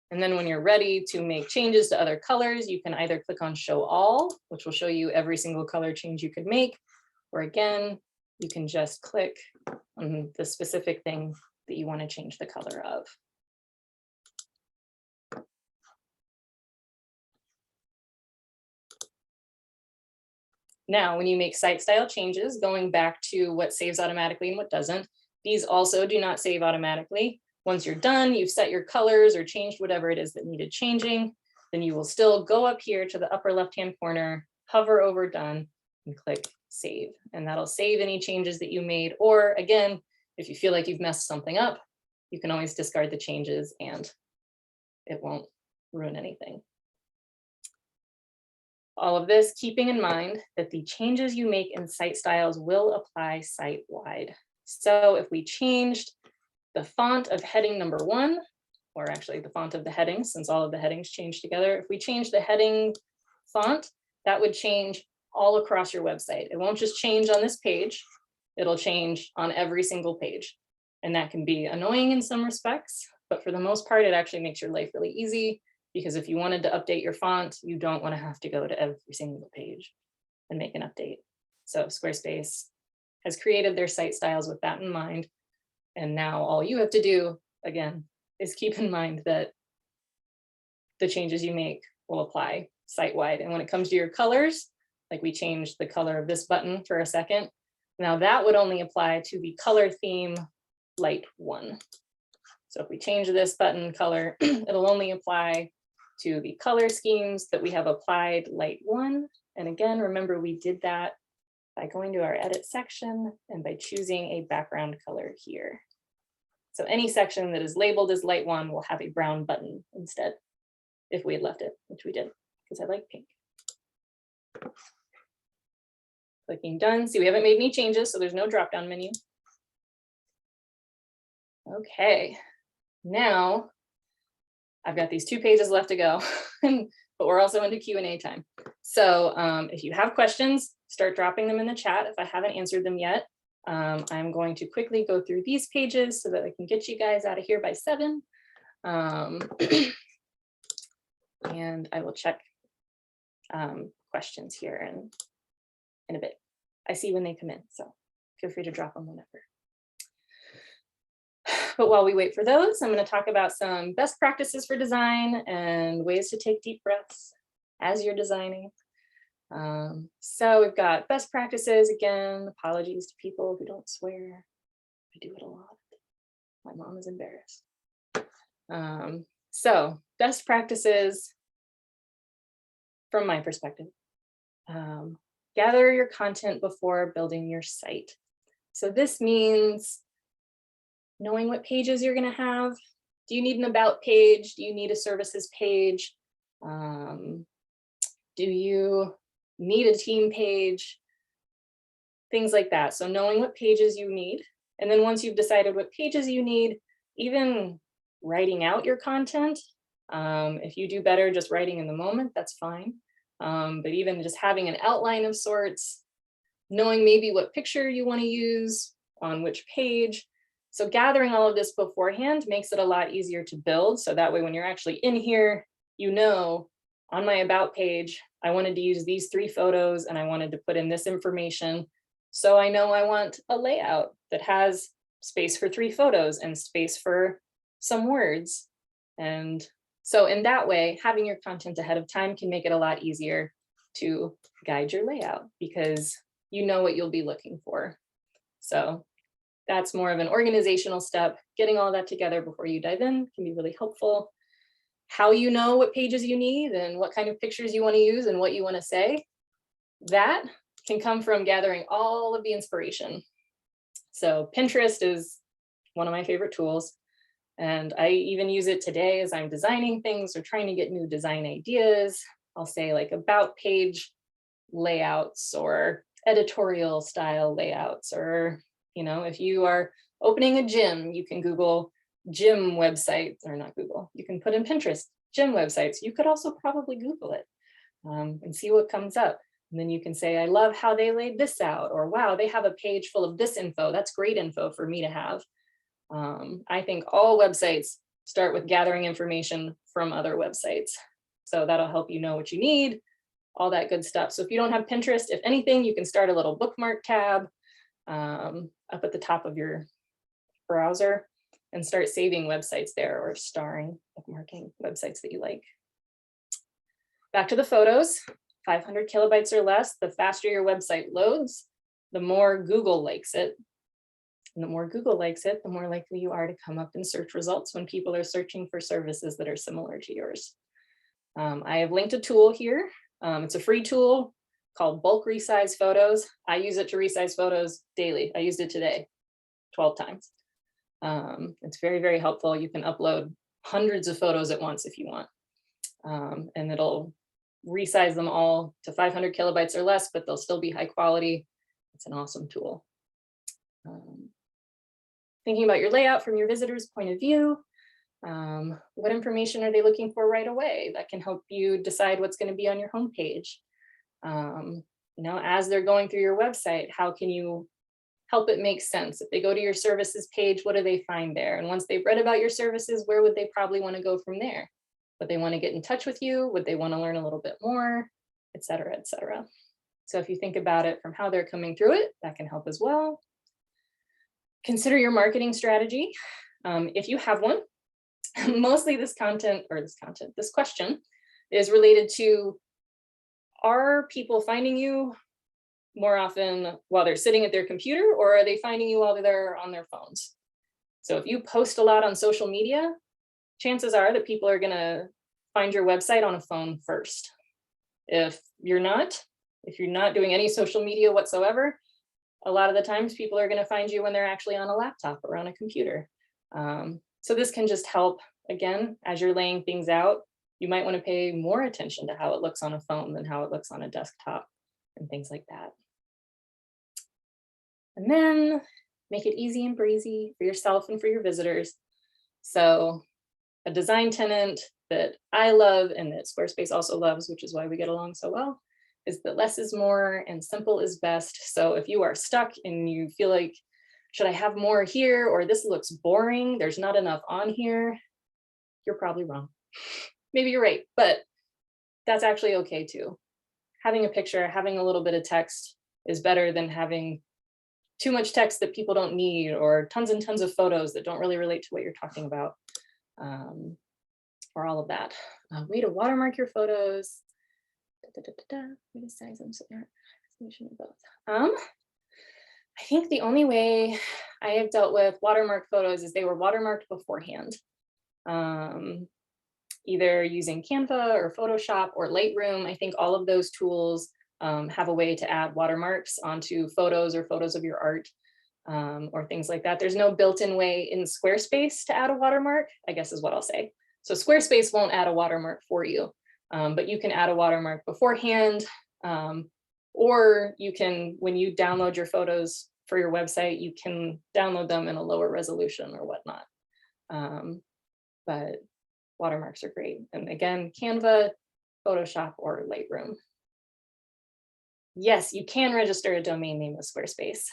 And then when you're ready to make changes to other colors, you can either click on show all, which will show you every single color change you could make, or again, you can just click on the specific thing that you want to change the color of. Now, when you make site style changes, going back to what saves automatically and what doesn't, these also do not save automatically. Once you're done, you've set your colors or changed whatever it is that needed changing, then you will still go up here to the upper left-hand corner, hover over done, and click save. And that'll save any changes that you made. Or again, if you feel like you've messed something up, you can always discard the changes and it won't ruin anything. All of this, keeping in mind that the changes you make in site styles will apply site-wide. So if we changed the font of heading number 1, or actually the font of the headings, since all of the headings change together, if we change the heading font, that would change all across your website. It won't just change on this page, it'll change on every single page. And that can be annoying in some respects, but for the most part, it actually makes your life really easy, because if you wanted to update your font, you don't want to have to go to every single page and make an update. So Squarespace has created their site styles with that in mind. And now all you have to do, again, is keep in mind that the changes you make will apply site-wide. And when it comes to your colors, like we changed the color of this button for a second, now that would only apply to the color theme light 1. So if we change this button color, it'll only apply to the color schemes that we have applied light 1. And again, remember we did that by going to our edit section and by choosing a background color here. So any section that is labeled as light 1 will have a brown button instead, if we had left it, which we did, because I like pink. Clicking done. See, we haven't made any changes, so there's no drop-down menu. Okay, now I've got these 2 pages left to go, but we're also into Q&A time. So if you have questions, start dropping them in the chat if I haven't answered them yet. I'm going to quickly go through these pages so that I can get you guys out of here by 7. And I will check questions here in a bit. I see when they come in, so feel free to drop them whenever. But while we wait for those, I'm going to talk about some best practices for design and ways to take deep breaths as you're designing. So we've got best practices. Again, apologies to people who don't swear. I do it a lot. My mom is embarrassed. So best practices from my perspective. Gather your content before building your site. So this means knowing what pages you're going to have. Do you need an about page? Do you need a services page? Do you need a team page? Things like that. So knowing what pages you need. And then once you've decided what pages you need, even writing out your content. If you do better just writing in the moment, that's fine. But even just having an outline of sorts, knowing maybe what picture you want to use on which page. So gathering all of this beforehand makes it a lot easier to build. So that way, when you're actually in here, you know, on my about page, I wanted to use these 3 photos and I wanted to put in this information. So I know I want a layout that has space for 3 photos and space for some words. And so in that way, having your content ahead of time can make it a lot easier to guide your layout because you know what you'll be looking for. So that's more of an organizational step. Getting all that together before you dive in can be really helpful. How you know what pages you need and what kind of pictures you want to use and what you want to say, that can come from gathering all of the inspiration. So Pinterest is one of my favorite tools. And I even use it today as I'm designing things or trying to get new design ideas. I'll say like about page layouts or editorial style layouts, or, you know, if you are opening a gym, you can Google gym websites, or not Google, you can put in Pinterest gym websites. You could also probably Google it and see what comes up. And then you can say, I love how they laid this out, or wow, they have a page full of this info. That's great info for me to have. I think all websites start with gathering information from other websites. So that'll help you know what you need, all that good stuff. So if you don't have Pinterest, if anything, you can start a little bookmark tab up at the top of your browser and start saving websites there or starring, bookmarking websites that you like. Back to the photos. 500 kilobytes or less, the faster your website loads, the more Google likes it. And the more Google likes it, the more likely you are to come up in search results when people are searching for services that are similar to yours. I have linked a tool here. It's a free tool called Bulk Resize Photos. I use it to resize photos daily. I used it today 12 times. It's very, very helpful. You can upload hundreds of photos at once if you want. And it'll resize them all to 500 kilobytes or less, but they'll still be high quality. It's an awesome tool. Thinking about your layout from your visitor's point of view, what information are they looking for right away? That can help you decide what's going to be on your homepage. You know, as they're going through your website, how can you help it make sense? If they go to your services page, what do they find there? And once they've read about your services, where would they probably want to go from there? Would they want to get in touch with you? Would they want to learn a little bit more, et cetera, et cetera. So if you think about it from how they're coming through it, that can help as well. Consider your marketing strategy. If you have one, mostly this question is related to, are people finding you more often while they're sitting at their computer, or are they finding you while they're on their phones? So if you post a lot on social media, chances are that people are gonna find your website on a phone first. If you're not doing any social media whatsoever, a lot of the times people are gonna find you when they're actually on a laptop or on a computer. So this can just help, again, as you're laying things out, you might wanna pay more attention to how it looks on a phone than how it looks on a desktop and things like that. And then make it easy and breezy for yourself and for your visitors. So a design tenet that I love and that Squarespace also loves, which is why we get along so well, is that less is more and simple is best. So if you are stuck and you feel like, should I have more here, or this looks boring, there's not enough on here, you're probably wrong. Maybe you're right, but that's actually okay too. Having a picture, having a little bit of text is better than having too much text that people don't need, or tons and tons of photos that don't really relate to what you're talking about, or all of that. Way to watermark your photos. Way to size them so they're both. I think the only way I have dealt with watermark photos is they were watermarked beforehand. Either using Canva or Photoshop or Lightroom. I think all of those tools have a way to add watermarks onto photos or photos of your art, or things like that. There's no built-in way in Squarespace to add a watermark, I guess is what I'll say. So Squarespace won't add a watermark for you, but you can add a watermark beforehand, or you can, when you download your photos for your website, you can download them in a lower resolution or whatnot. But watermarks are great. And again, Canva, Photoshop, or Lightroom. Yes, you can register a domain name with Squarespace.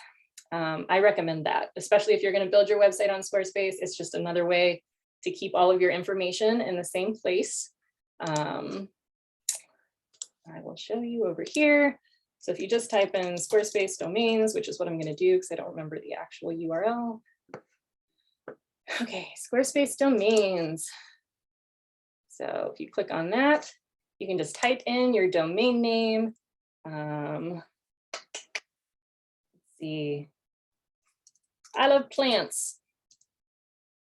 I recommend that, especially if you're going to build your website on Squarespace. It's just another way to keep all of your information in the same place. I will show you over here. So if you just type in Squarespace domains, which is what I'm going to do because I don't remember the actual URL. Okay, Squarespace domains. So if you click on that, you can just type in your domain name. Let's see. I love plants.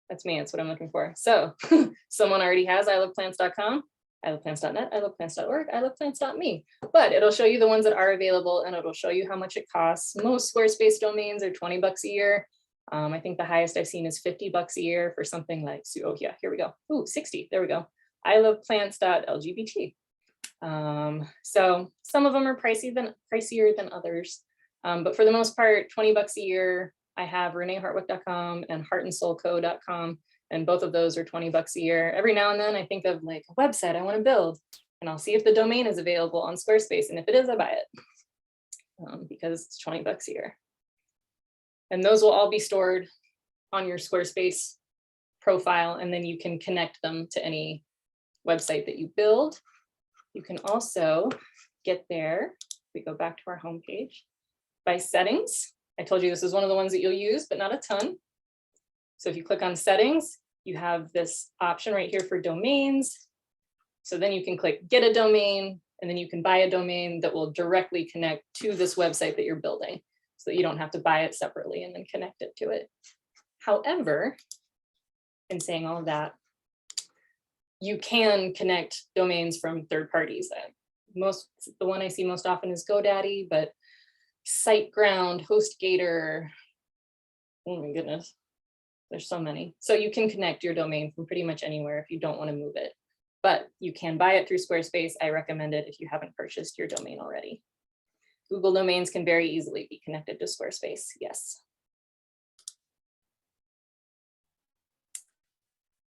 That's me, that's what I'm looking for. So someone already has iloveplants.com, iloveplants.net, iloveplants.org, iloveplants.me. But it'll show you the ones that are available and it'll show you how much it costs. Most Squarespace domains are 20 bucks a year. I think the highest I've seen is 50 bucks a year for something like, oh yeah, here we go. Ooh, 60, there we go. iloveplants.lgbt. So some of them are pricier than others. But for the most part, 20 bucks a year. I have reneehartwick.com and heartandsoulco.com, and both of those are 20 bucks a year. Every now and then I think of like a website I want to build, and I'll see if the domain is available on Squarespace. And if it is, I buy it because it's 20 bucks a year. And those will all be stored on your Squarespace profile, and then you can connect them to any website that you build. You can also get there, we go back to our homepage, by settings. I told you this is one of the ones that you'll use, but not a ton. So if you click on settings, you have this option right here for domains. So then you can click get a domain, and then you can buy a domain that will directly connect to this website that you're building, so that you don't have to buy it separately and then connect it to it. However, in saying all of that, you can connect domains from third parties. The one I see most often is GoDaddy, but SiteGround, HostGator, oh my goodness, there's so many. So you can connect your domain from pretty much anywhere if you don't want to move it, but you can buy it through Squarespace. I recommend it if you haven't purchased your domain already. Google domains can very easily be connected to Squarespace, yes.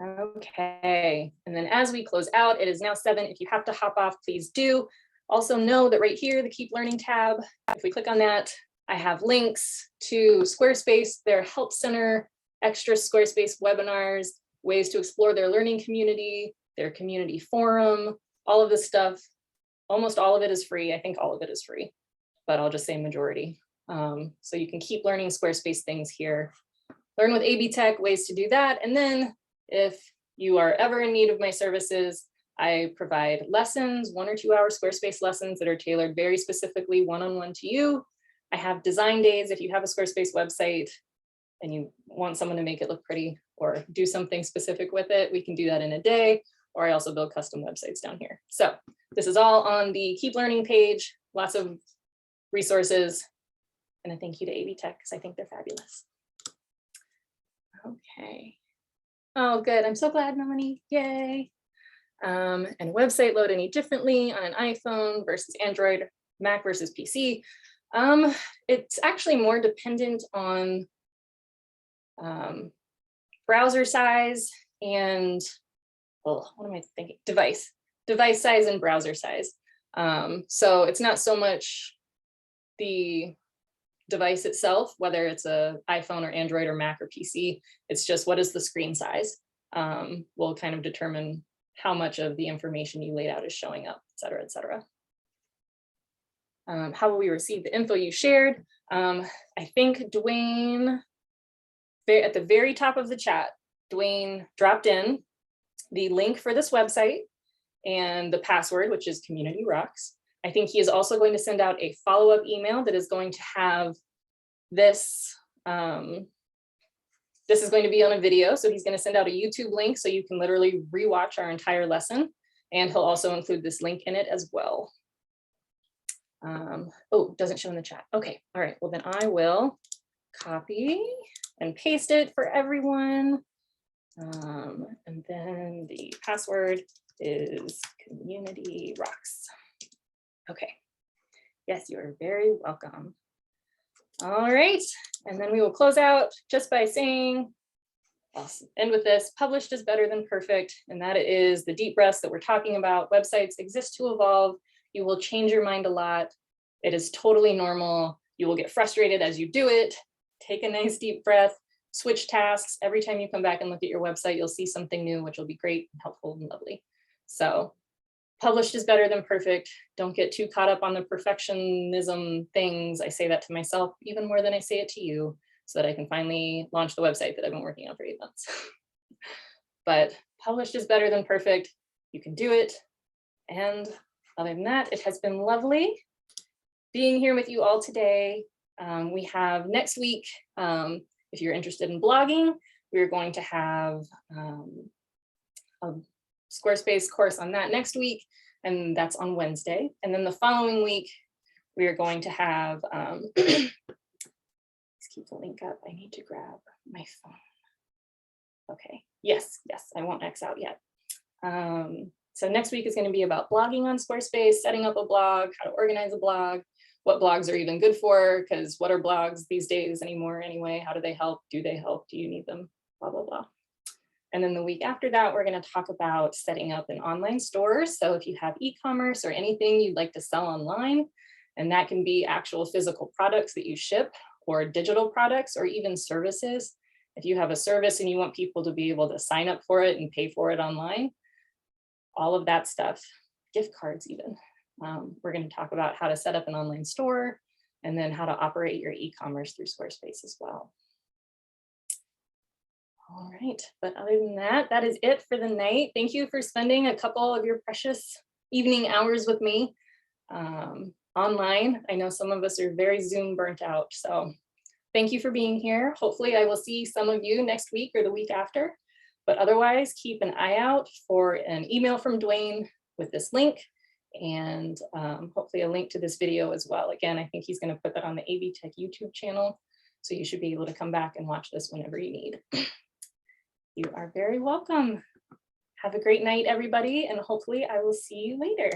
Okay, and then as we close out, it is now 7. If you have to hop off, please do. Also know that right here, the Keep Learning tab, if we click on that, I have links to Squarespace, their help center, extra Squarespace webinars, ways to explore their learning community, their community forum, all of this stuff. Almost all of it is free. I think all of it is free, but I'll just say majority. So you can keep learning Squarespace things here. Learn with AB Tech, ways to do that. And then if you are ever in need of my services, I provide lessons, 1 or 2 hour Squarespace lessons that are tailored very specifically one-on-one to you. I have design days. If you have a Squarespace website and you want someone to make it look pretty or do something specific with it, we can do that in a day. Or I also build custom websites down here. So this is all on the Keep Learning page, lots of resources. And a thank you to AB Tech, because I think they're fabulous. Okay. Oh, good. I'm so glad, Melanie. Yay. And website load any differently on an iPhone versus Android, Mac versus PC. It's actually more dependent on browser size and, well, what am I thinking? Device size and browser size. So it's not so much the device itself, whether it's a iPhone or Android or Mac or PC, it's just what is the screen size will kind of determine how much of the information you laid out is showing up, et cetera, et cetera. How will we receive the info you shared? I think Dwayne, at the very top of the chat, Dwayne dropped in the link for this website and the password, which is Community Rocks. I think he is also going to send out a follow-up email that is going to have this. This is going to be on a video, so he's going to send out a YouTube link so you can literally rewatch our entire lesson, and he'll also include this link in it as well. Oh, doesn't show in the chat. Okay, all right, well then I will copy and paste it for everyone. And then the password is Community Rocks. Okay, yes, you are very welcome. All right, and then we will close out just by saying, I'll end with this, published is better than perfect, and that is the deep breaths that we're talking about. Websites exist to evolve. You will change your mind a lot. It is totally normal. You will get frustrated as you do it. Take a nice deep breath, switch tasks. Every time you come back and look at your website, you'll see something new, which will be great and helpful and lovely. So published is better than perfect. Don't get too caught up on the perfectionism things. I say that to myself even more than I say it to you, so that I can finally launch the website that I've been working on for 8 months. But published is better than perfect. You can do it. And other than that, it has been lovely being here with you all today. We have next week, if you're interested in blogging, we're going to have a Squarespace course on that next week, and that's on Wednesday. And then the following week, we are going to have, let's keep the link up. I need to grab my phone. Okay, yes, I won't X out yet. So next week is going to be about blogging on Squarespace, setting up a blog, how to organize a blog, what blogs are even good for, because what are blogs these days anymore anyway? How do they help? Do they help? Do you need them? Blah, blah, blah. And then the week after that, we're going to talk about setting up an online store. So if you have e-commerce or anything you'd like to sell online, and that can be actual physical products that you ship, or digital products, or even services. If you have a service and you want people to be able to sign up for it and pay for it online, all of that stuff, gift cards even. We're going to talk about how to set up an online store, and then how to operate your e-commerce through Squarespace as well. All right, but other than that, that is it for the night. Thank you for spending a couple of your precious evening hours with me. online. I know some of us are very Zoom burnt out. So thank you for being here. Hopefully I will see some of you next week or the week after. But otherwise, keep an eye out for an email from Dwayne with this link and hopefully a link to this video as well. Again, I think he's going to put that on the AV Tech YouTube channel. So you should be able to come back and watch this whenever you need. You are very welcome. Have a great night, everybody, and hopefully I will see you later.